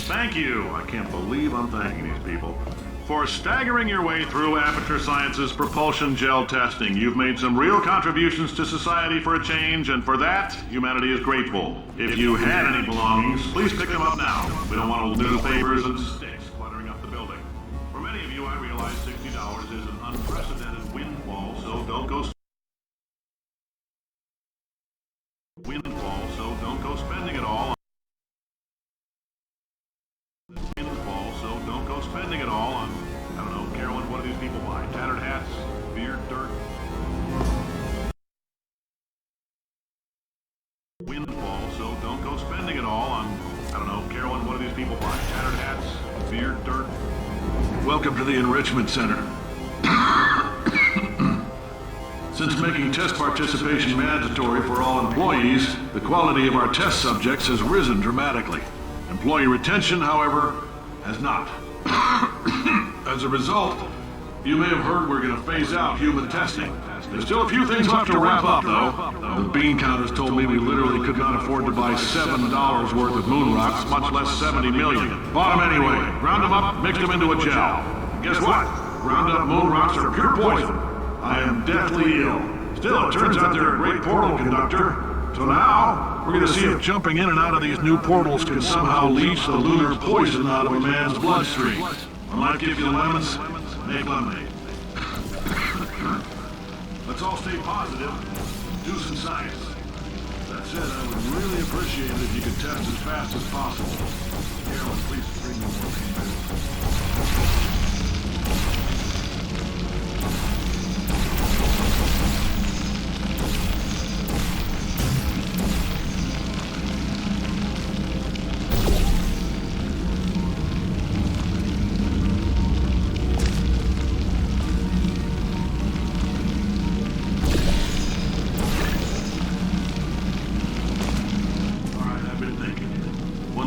S8: Thank you. I can't believe I'm thanking these people. For staggering your way through Aperture Science's propulsion gel testing, you've made some real contributions to society for a change, and for that, humanity is grateful. If you had any belongings, please pick them up now. We don't want old newspapers and sticks cluttering up the building. For many of you, I realize $60 is an unprecedented windfall, so don't go spending it all. Spending it all on, I don't know, Carolyn, what do these people buy? Tattered hats, beer, dirt. Windfall, so don't go spending it all on, I don't know, Carolyn, what do these people buy? Tattered hats, beer, dirt. Welcome to the Enrichment Center. Since making test participation mandatory for all employees, the quality of our test subjects has risen dramatically. Employee retention, however, has not. As a result, you may have heard we're going to phase out human testing. There's still a few things left to wrap up, though. The bean counters told me we literally could not afford to buy $7 worth of moon rocks, much less 70 million. Bought them anyway. Ground them up, mixed them into a gel. And guess what? Ground up moon rocks are pure poison. I am deathly ill. Still, it turns out they're a great portal conductor. So now, we're going to see if jumping in and out of these new portals can somehow leach the lunar poison out of a man's bloodstream. When life gives you lemons, make lemonade. Let's all stay positive, do some science. That said, I would really appreciate it if you could test as fast as possible. Carolyn, please bring me more pain.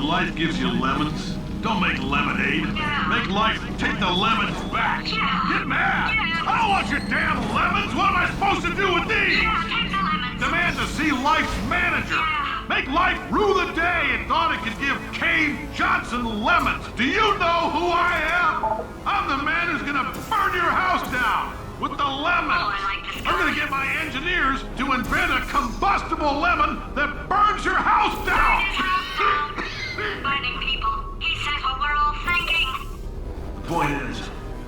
S8: Life gives you lemons. Don't make lemonade. Make life take the lemons back. Get mad. I don't want your damn lemons. What am I supposed to do with these? Demand to see life's manager. Make life rue the day and thought it could give Cave Johnson lemons. Do you know who I am? I'm the man who's gonna burn your house down with the lemons. I'm gonna get my engineers to invent a combustible lemon that burns your house down.
S4: Burning people. He says what we're all thinking.
S8: The point is,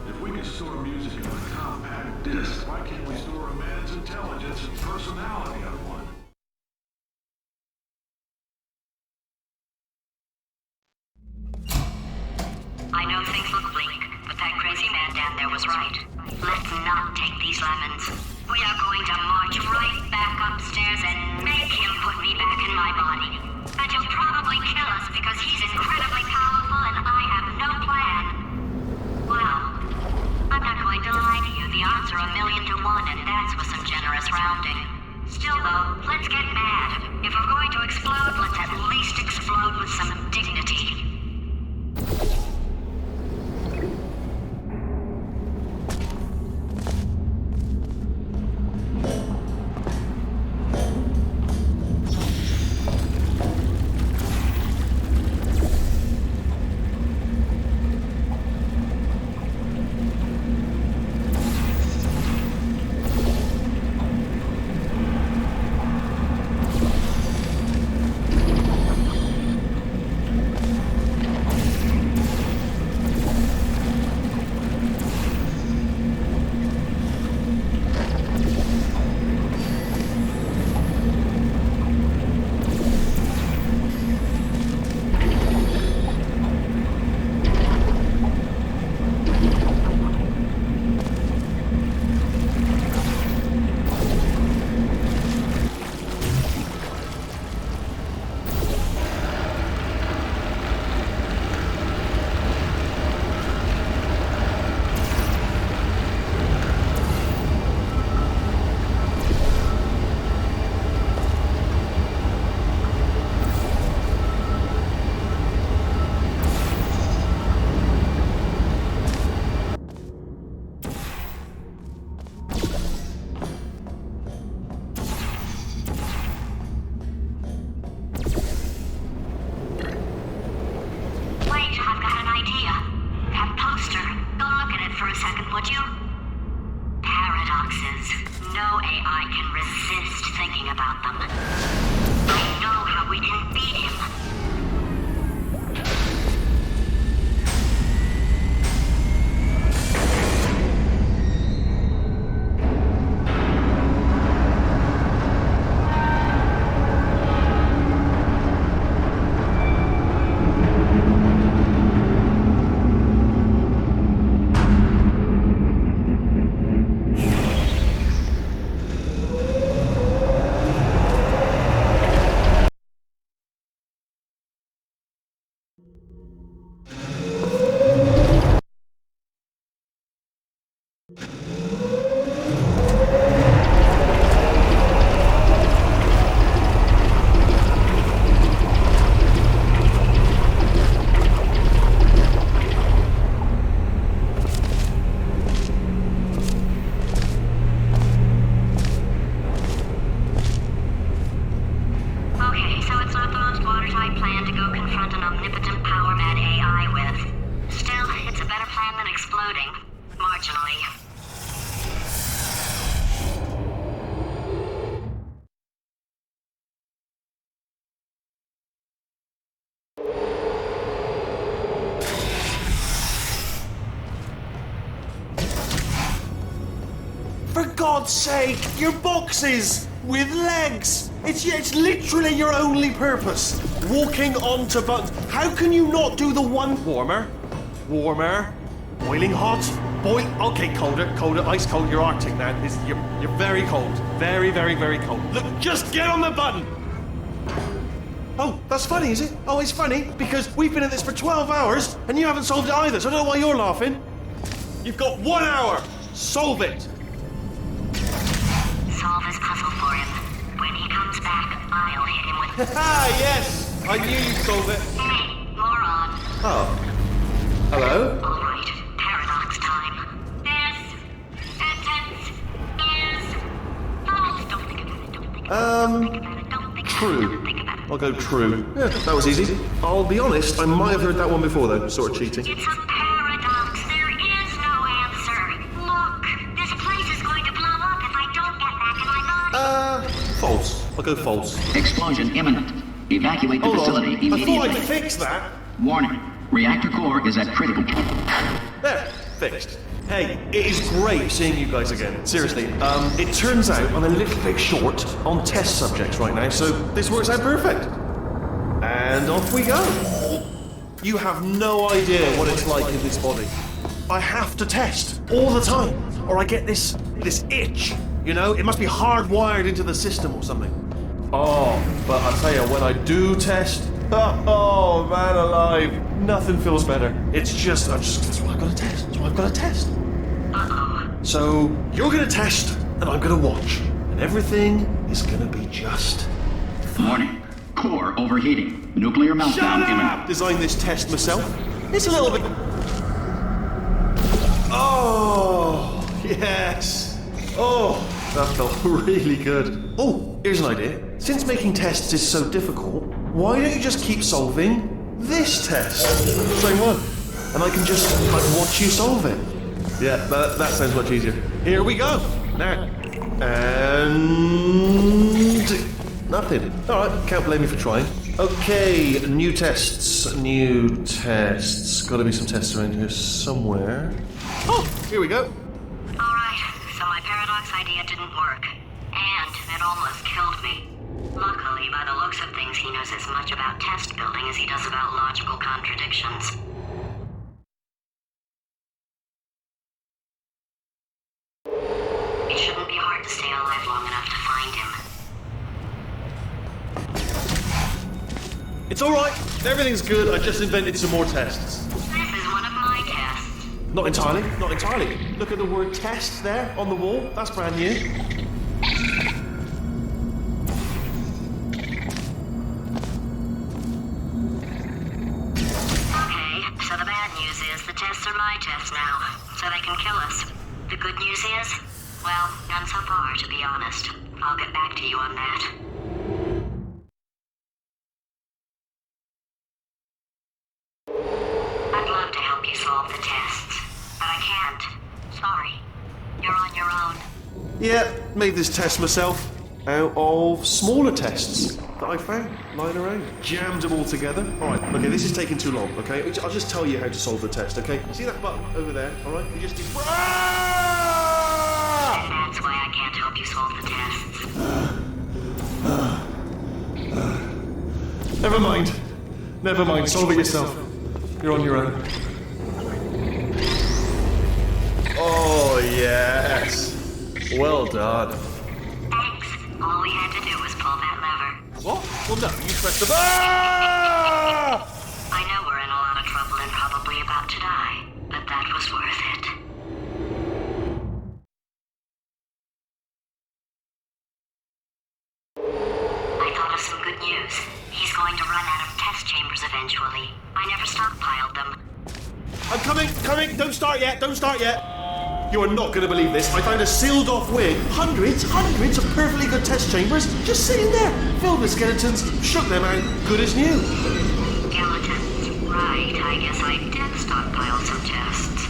S8: if we can store music in a compact disc, why can't we store a man's intelligence and personality on one?
S4: I know things look bleak, but that crazy man down there was right. Let's not take these lemons. We are going to march right back upstairs and make him put me back in my body. And he'll probably kill us because he's incredibly powerful and I have no plan. Well, I'm not going to lie to you. The odds are 1,000,000 to 1, and that's with some generous rounding. Still, though, let's get mad. If we're going to explode, let's at least explode with some dignity. for a second, would you? Paradoxes. No AI can resist thinking about them. I know how we can beat him. Okay, so it's not the most watertight plan to go confront an omnipotent power-mad AI with. Still, it's a better plan than exploding. Marginally.
S2: For God's sake, your boxes with legs. It's literally your only purpose. Walking onto buttons. How can you not do the one warmer? Warmer. Boiling hot. Boil. Okay, colder. Ice cold. You're Arctic now. You're very cold. Very, very, very cold. Look, just get on the button. Oh, that's funny, is it? Oh, it's funny because we've been at this for 12 hours and you haven't solved it either. So I don't know why you're laughing. You've got 1 hour. Solve it.
S4: Solve his puzzle for him. When he comes back, I'll hit him with...
S2: Ah, yes! I knew you'd solve it.
S4: Hey, moron.
S2: Oh. Hello?
S4: All right, paradox time. This sentence is false. Don't think about it. Don't think about it. Don't think about it. Don't think
S2: True.
S4: about it. Think about it.
S2: I'll go true. Yeah, that was easy. I'll be honest, I might have heard that one before though, sort of cheating.
S4: It's a paradox. There is no answer. Look, this place is going to blow up if I don't get back in my body.
S2: False. I'll go false.
S1: Explosion imminent. Evacuate the
S2: Hold
S1: facility
S2: on. I thought
S1: immediately.
S2: I'd fix that.
S1: Warning. Reactor core is at critical.
S2: There. Fixed. Hey, it is great seeing you guys again. Seriously. It turns out I'm a little bit short on test subjects right now, so this works out perfect. And off we go. You have no idea what it's like in this body. I have to test all the time, or I get this itch. You know, it must be hardwired into the system or something. Oh, but I tell you, when I do test, oh man alive, nothing feels better. It's just, that's what I've got to test. That's what I've got to test. So you're gonna test, and I'm gonna watch, and everything is gonna be just
S1: Warning. Core overheating. Nuclear meltdown
S2: Shut
S1: imminent.
S2: up! Designed this test myself. It's a little bit. Oh yes. Oh, that felt really good. Oh, here's an idea. Since making tests is so difficult, why don't you just keep solving this test? Same one. And I can just watch you solve it. Yeah, that sounds much easier. Here we go. Now. And nothing. Alright, can't blame me for trying. Okay, new tests. Gotta be some tests around here somewhere. Oh, here we go.
S4: Alright, so my paradox idea didn't work. And it almost killed me. Luckily, by the looks of things, he knows as much about test building as he does about logical contradictions. It shouldn't be hard to stay alive long enough to find him.
S2: It's alright. Everything's good. I just invented some more tests.
S4: This is one of my tests.
S2: Not entirely. Look at the word test there on the wall. That's brand new.
S4: Okay, so the bad news is the tests are my tests now, so they can kill us. The good news is, well, none so far, to be honest. I'll get back to you on that. I'd love to help you solve the tests, but I can't.
S2: Yeah, made this test myself out of smaller tests that I found lying around. Jammed them all together. Alright, okay, this is taking too long, okay? I'll just tell you how to solve the test, okay? See that button over there, alright? You just do...
S4: That's why I can't help you solve the tests.
S2: Never mind. Never mind, solve it yourself. You're on your own. Oh, yes. Well done.
S4: Thanks. All we had to do was pull that lever.
S2: What? Well, no, you pressed the... Ah!
S4: I know we're in a lot of trouble and probably about to die, but that was worth it. I thought of some good news. He's going to run out of test chambers eventually. I never stockpiled them.
S2: I'm coming! Don't start yet! You are not going to believe this. I found a sealed off wing. Hundreds of perfectly good test chambers just sitting there, filled with skeletons. Shook them out, good as new.
S4: Skeletons. Right, I guess I did stockpile some tests.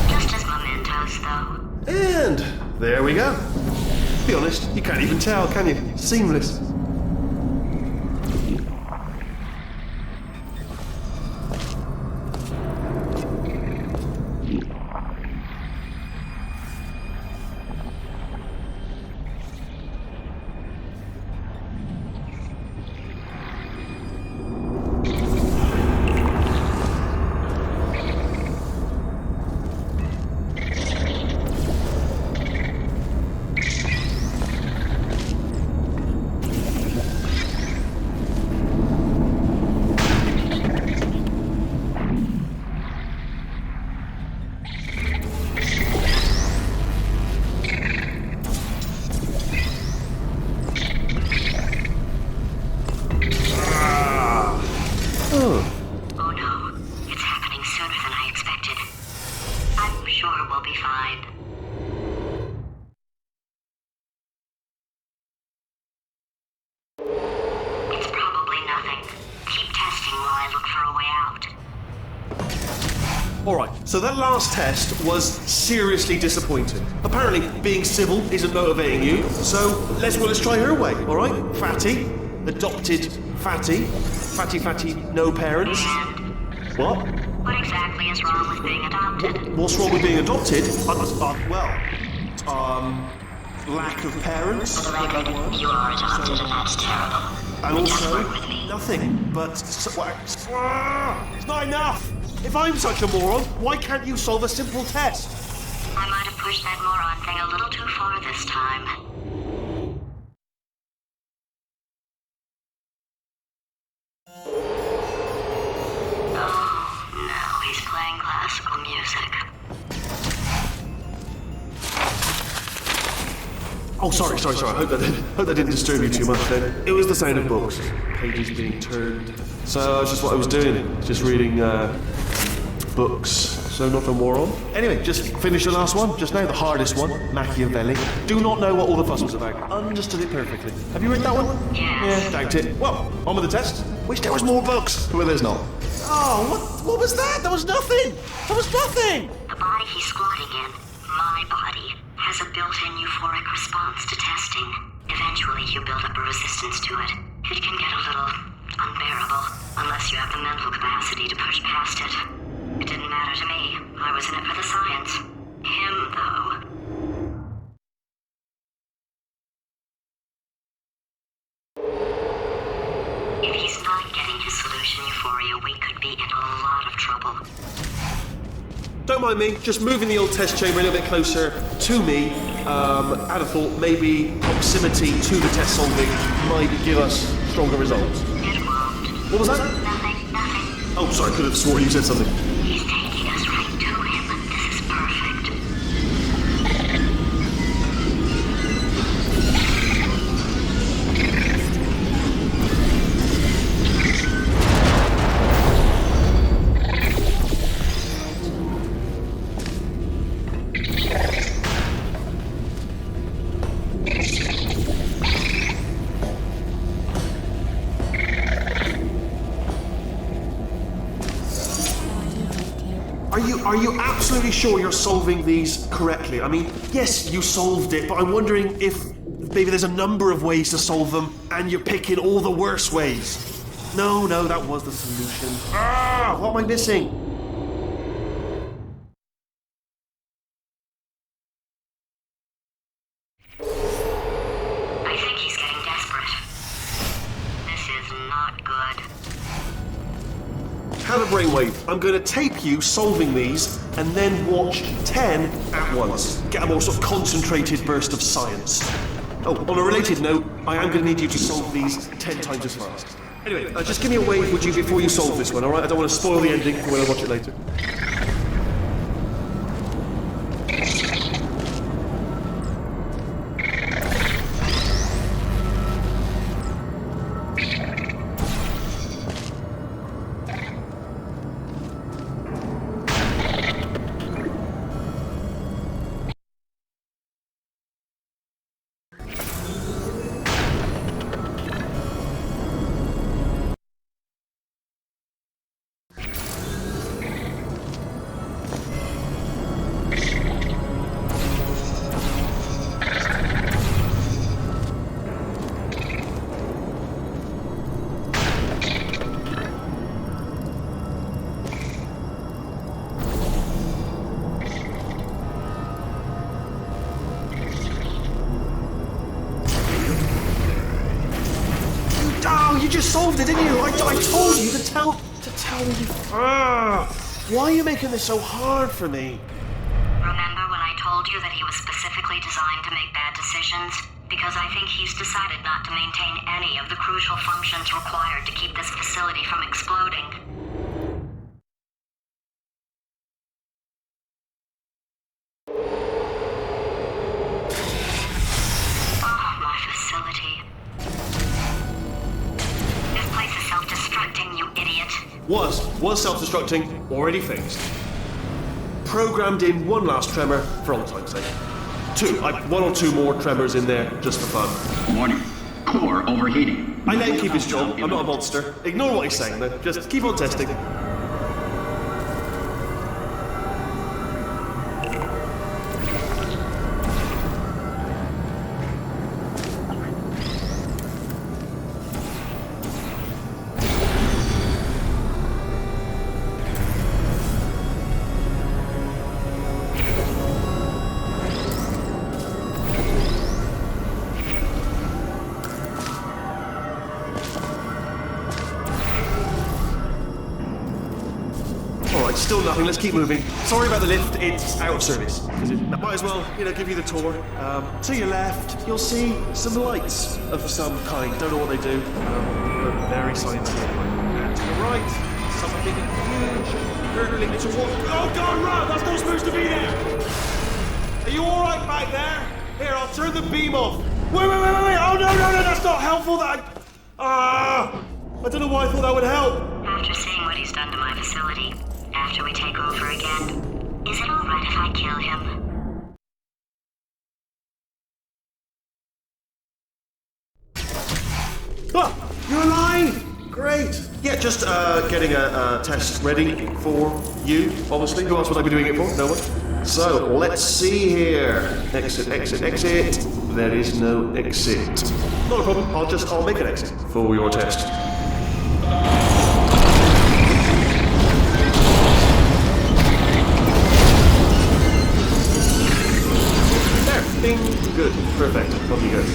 S4: Just as mementos, though.
S2: And there we go. Be honest, you can't even tell, can you? Seamless. Alright, so that last test was seriously disappointing. Apparently, being civil isn't motivating you, so let's try her way, alright? Fatty, adopted Fatty, Fatty, no parents. What?
S4: What exactly is wrong with being adopted?
S2: What's wrong with being adopted? Lack of parents.
S4: For the record, you are adopted and that's terrible.
S2: And
S4: Just
S2: also,
S4: work with me.
S2: nothing but... it's not enough! If I'm such a moron, why can't you solve a simple test?
S4: I might have pushed that moron thing a little too far this time. Oh, no, he's playing classical music.
S2: Oh, sorry. I hope that didn't disturb you too much then. It was the sound of books. Pages being turned. So that's just what I was doing. Just reading, books. So nothing more on. Anyway, just finished the last one. Just now, the hardest one. Machiavelli. Do not know what all the fuss was about. Understood it perfectly. Have you read that one?
S4: Yes.
S2: Yeah, doubt it. Well, on with the test. Wish there was more books. Well, there's not. Oh, what was that? That was nothing.
S4: The body he's squatting in, my body, has a built-in euphoric response to testing. Eventually, you build up a resistance to it. It can get a little unbearable, unless you have the mental capacity to push past it. It didn't matter to me. I was in it for the science. Him, though. If he's not getting his solution euphoria, we could be in a lot of trouble.
S2: Don't mind me, just moving the old test chamber a little bit closer to me. I'd have thought maybe proximity to the test solving might give us stronger results.
S4: It won't.
S2: What was that?
S4: Nothing.
S2: Oh, sorry, I could have sworn you said something.
S4: He's taking us right to him. This is perfect.
S2: Are you absolutely sure you're solving these correctly? I mean, yes, you solved it, but I'm wondering if maybe there's a number of ways to solve them, and you're picking all the worst ways. No, that was the solution. What am I missing?
S4: I think he's getting desperate. This is not good.
S2: Have a brainwave. I'm going to tape you solving these, and then watch 10 at once. Get a more sort of concentrated burst of science. Oh, on a related note, I am going to need you to solve these 10 times as fast. Anyway, just give me a wave, would you, before you solve this one, alright? I don't want to spoil the ending for when I watch it later. You just solved it, didn't you? I told you to tell me. Why are you making this so hard for me?
S4: Remember when I told you that he was specifically designed to make bad decisions? Because I think he's decided not to maintain any of the crucial functions required to keep this facility from exploding. Oh, my facility. This place is self-destructing, you idiot.
S2: Was self-destructing, already fixed. Programmed in one last tremor for old time's sake. One or two more tremors in there, just for fun.
S1: Warning. Core overheating.
S2: I let him keep his job, I'm not a monster. Ignore what he's saying though, just keep on testing. Still nothing, let's keep moving. Sorry about the lift, it's out of service. Might as well, give you the tour. To your left, you'll see some lights of some kind. Don't know what they do. They're very scientific. And to the right, something huge, hurtling toward... Oh God, run! That's not supposed to be there! Are you alright back there? Here, I'll turn the beam off. Wait! Oh no, that's not helpful, I don't know why I thought that would help.
S4: After seeing what he's done to my facility, after we take over again, is it alright if I kill him?
S2: You're alive! Great! Yeah, just getting a test ready for you, obviously. Who else would I be doing it for? No one? So, let's see here. Exit. There is no exit. Not a problem, I'll make an exit for your test. Bing. Good. Perfect. Lovely good.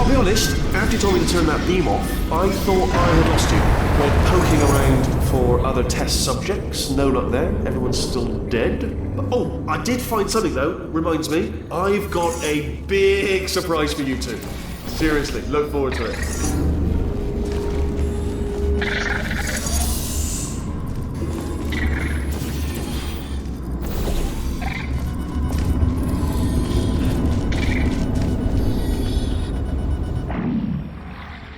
S2: I'll be honest, after you told me to turn that beam off, I thought I had lost you. Went poking around for other test subjects. No luck there. Everyone's still dead. Oh, I did find something though. Reminds me, I've got a big surprise for you two. Seriously, look forward to it.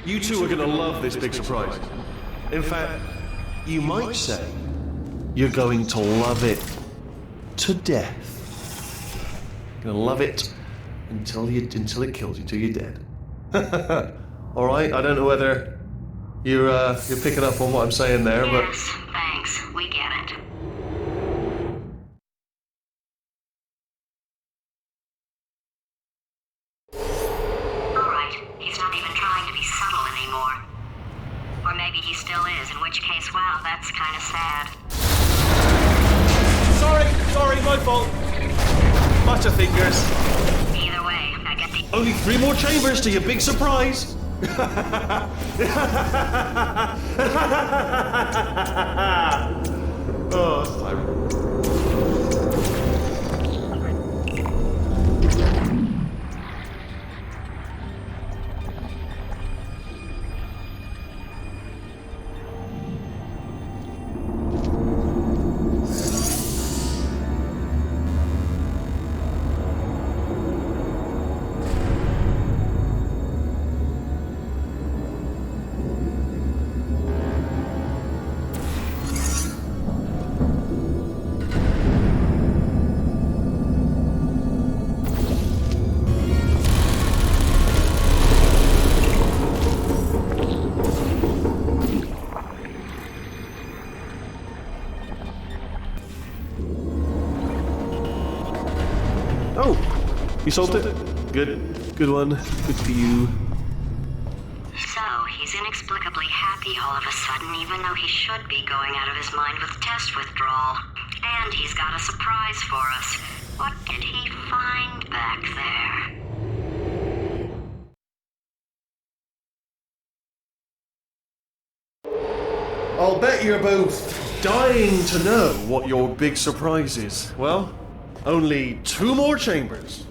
S2: You two are going to love this big surprise. In fact, you might say you're going to love it to death. You're going to love it until it kills you, till you're dead. All right, I don't know whether you're picking up on what I'm saying there, but
S4: yes, thanks. We get it. maybe he still is, in which case, wow, that's kind of sad.
S2: Sorry, my fault. Butterfingers.
S4: Either way, I get the...
S2: Only 3 more chambers to your big surprise. Oh, it's time. Oh, you solved it? Good one. Good for you.
S4: So, he's inexplicably happy all of a sudden, even though he should be going out of his mind with test withdrawal. And he's got a surprise for us. What did he find back there?
S2: I'll bet you're both dying to know what your big surprise is. Well, only 2 more chambers.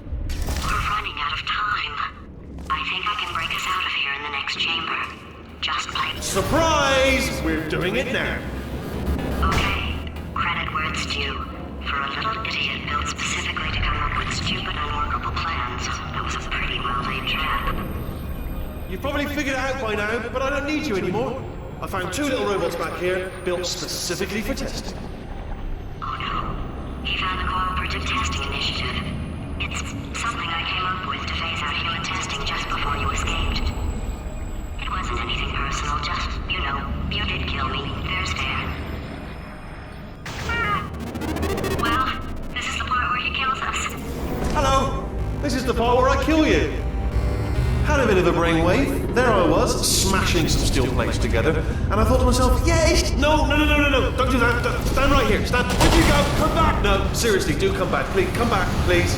S4: We're running out of time. I think I can break us out of here in the next chamber. Just play...
S2: Surprise! We're doing it now.
S4: Okay, credit where it's due. For a little idiot built specifically to come up with stupid, unworkable plans, that was a pretty well-laid trap.
S2: You've probably figured it out by now, but I don't need you anymore. I found 2 little robots back here, built specifically for testing.
S4: Oh no. He found the Cooperative Testing Initiative. It's something I came up with to phase out human testing just before you escaped. It wasn't anything personal, just, you know, you did kill me. There's fair. Well, this is the part where he kills us.
S2: Hello! This is the part where I kill you. Had a bit of a brainwave. There I was, smashing some steel plates together, and I thought to myself, yes! No, don't do that. Stand right here. Stand. Where'd you go? Come back! No, seriously, do come back. Please, come back, please.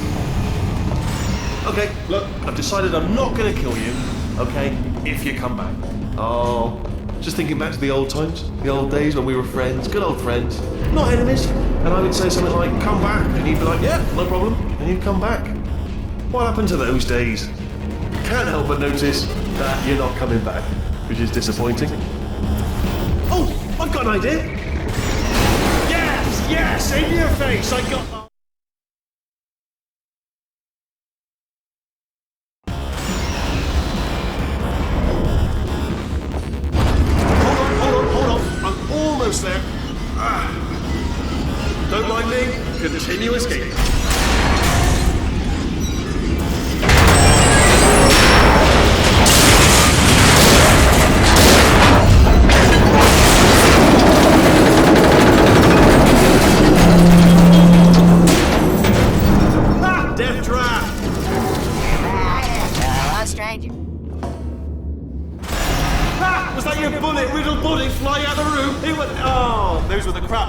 S2: Okay, look, I've decided I'm not going to kill you, okay, if you come back. Oh, just thinking back to the old times, the old days when we were friends, good old friends, not enemies. And I would say something like, come back, and you'd be like, yeah, no problem, and you'd come back. What happened to those days? Can't help but notice that you're not coming back, which is disappointing. Oh, I've got an idea. Yes, in your face, I got... Hold on, I'm almost there. Don't mind me, continue escaping.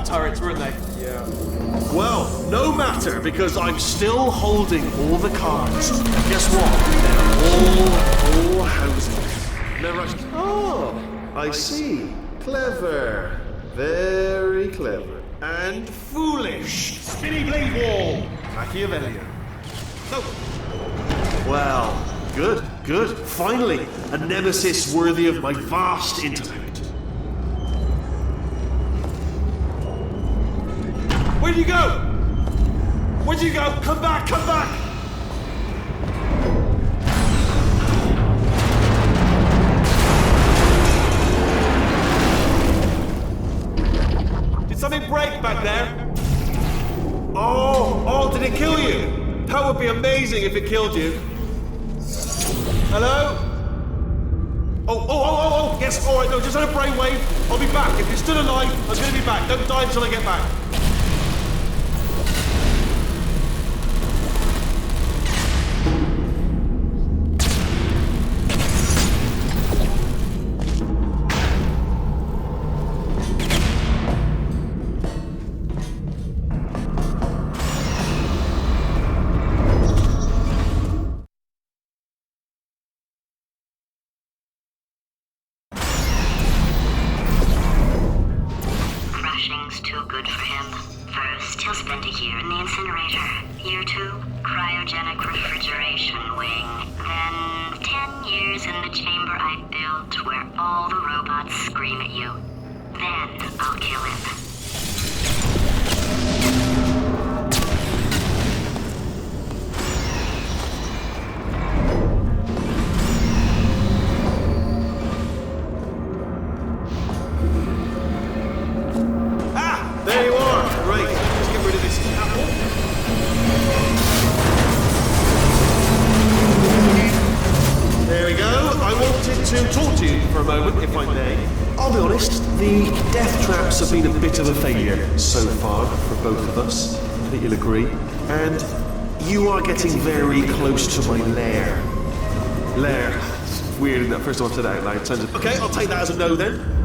S2: Turrets, weren't they? Yeah. Well, no matter, because I'm still holding all the cards. Guess what? They're all housing. Never actually... Oh, I see. Clever. Very clever. And foolish. Skinny blade wall. Machiavellian. No. Well, good. Finally, a nemesis worthy of my vast intellect. Where'd you go? Where'd you go? Come back! Did something break back there? Oh, did it kill you? That would be amazing if it killed you. Hello? Oh, yes, alright, no, just had a brainwave. I'll be back. If you're still alive, I'm gonna be back. Don't die until I get back.
S4: in the incinerator. Year 2, cryogenic refrigeration wing. Then 10 years in the chamber I built where all the robots scream at you. Then I'll kill him.
S2: There you are! Right, let's get rid of this apple. There we go. I wanted to talk to you for a moment, if I may. I'll be honest, the death traps have been a bit of a failure so far for both of us. I think you'll agree. And you are getting very close to my lair. Lair. It's weird, isn't it? First time I've said that out loud. Sounds okay, I'll take that as a no then.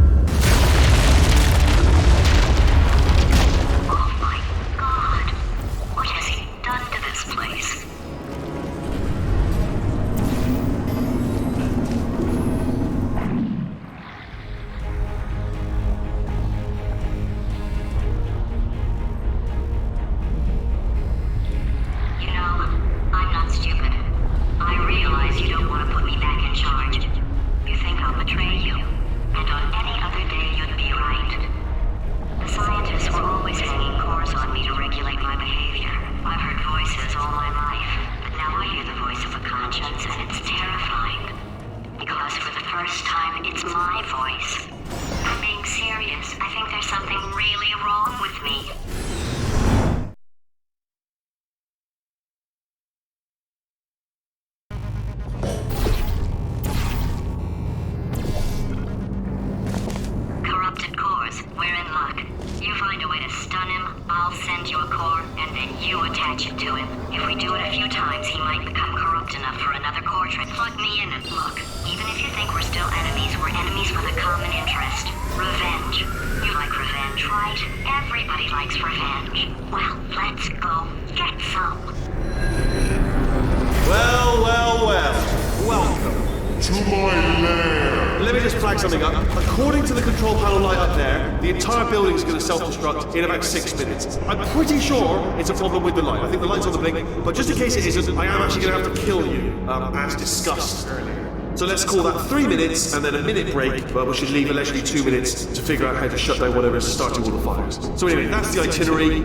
S2: In about 6 minutes. I'm pretty sure it's a problem with the light. I think the light's on the blink, but just in case it isn't, I am actually going to have to kill you, as discussed earlier. So let's call that 3 minutes and then a minute break, but we should leave allegedly 2 minutes to figure out how to shut down whatever's starting all the fires. So anyway, that's the itinerary.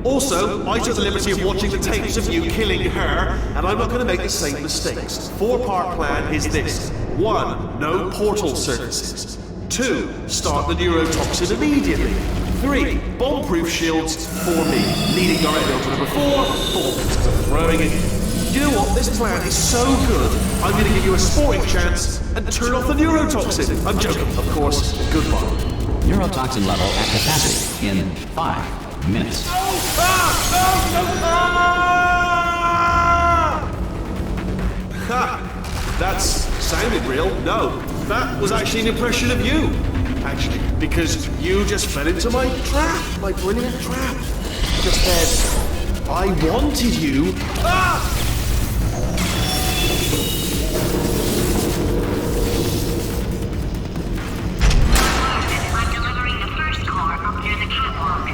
S2: Also, I took the liberty of watching the tapes of you killing her, and I'm not going to make the same mistakes. 4-part plan is this. 1, no portal services. 2, start the neurotoxin immediately. 3, bomb-proof shields for me, leading directly on to number 4, bombs, because I'm throwing it. You know what, this plan is so good, I'm going to give you a sporting chance and turn off the neurotoxin. I'm joking, of course. Goodbye.
S1: Neurotoxin level at capacity in 5 minutes.
S2: Ha! That sounded real. No, that was actually an impression of you. Actually, because you just fell into my trap, my brilliant trap. Just said, I wanted you. Ah!
S4: I'm delivering the first core up near the catwalk.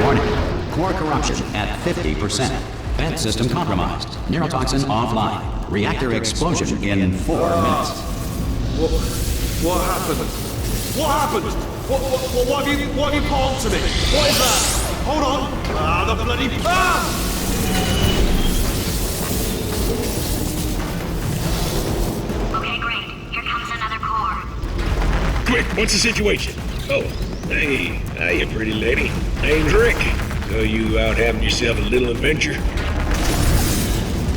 S1: Warning. Core corruption at 50%. Vent system compromised. Neurotoxin offline. Reactor explosion in 4 minutes.
S2: What happened? What happened? What have you put onto me? What is that? Hold on. Ah, the bloody... Ah!
S4: Okay, great. Here comes another core.
S7: Quick, what's the situation? Oh, hey, hiya, pretty lady. Name's Rick. So you out having yourself a little adventure?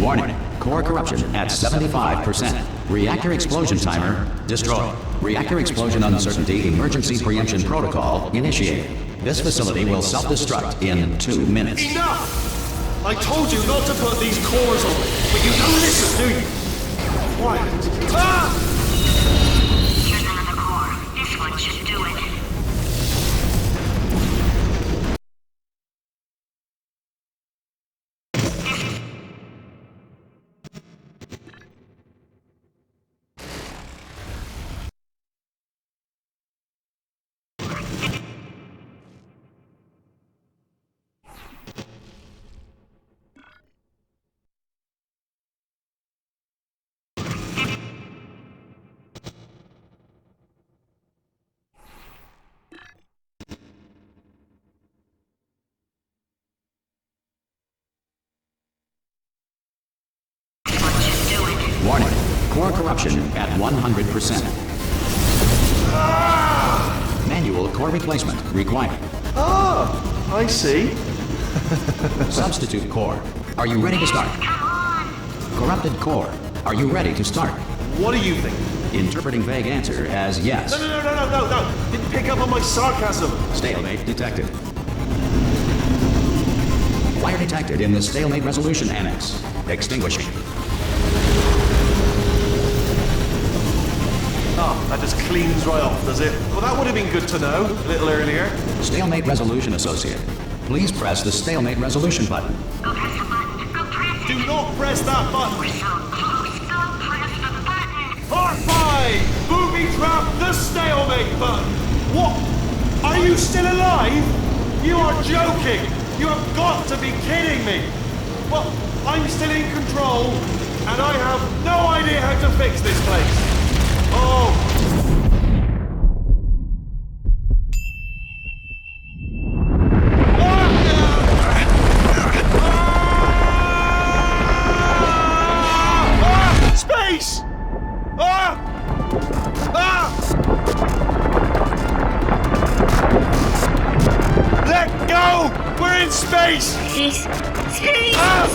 S1: Warning. Core corruption at 75%. Reactor explosion timer destroyed. Reactor explosion uncertainty emergency preemption protocol initiated. This facility will self-destruct in 2 minutes.
S2: Enough! I told you not to put these cores on, but you don't listen, do you? Quiet. Ah!
S4: Here's another core. This one should do it.
S1: Core corruption at 100%. Manual core replacement required.
S2: Ah, I see.
S1: Substitute core. Are you ready to start? Corrupted core. Are you ready to start?
S2: What do you think?
S1: Interpreting vague answer as yes.
S2: No. Didn't pick up on my sarcasm.
S1: Stalemate detected. Fire detected in the stalemate resolution annex. Extinguishing.
S2: Oh, that just cleans right off, does it? Well, that would have been good to know a little earlier.
S1: Stalemate resolution associate. Please press the stalemate resolution button.
S4: Go press the button. Go press it.
S2: Do not press that button.
S4: We're so close. Go press the button.
S2: Part 5! Booby trap the stalemate button! What? Are you still alive? You are joking! You have got to be kidding me! Well, I'm still in control, and I have no idea how to fix this place. Oh! Space! Let go! We're in space!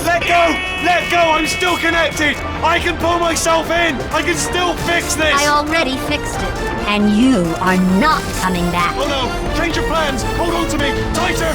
S2: Let go! Let go! I'm still connected! I can pull myself in! I can still fix this!
S10: I already fixed it, and you are not coming back.
S2: Oh no! Change your plans! Hold on to me! Tighter!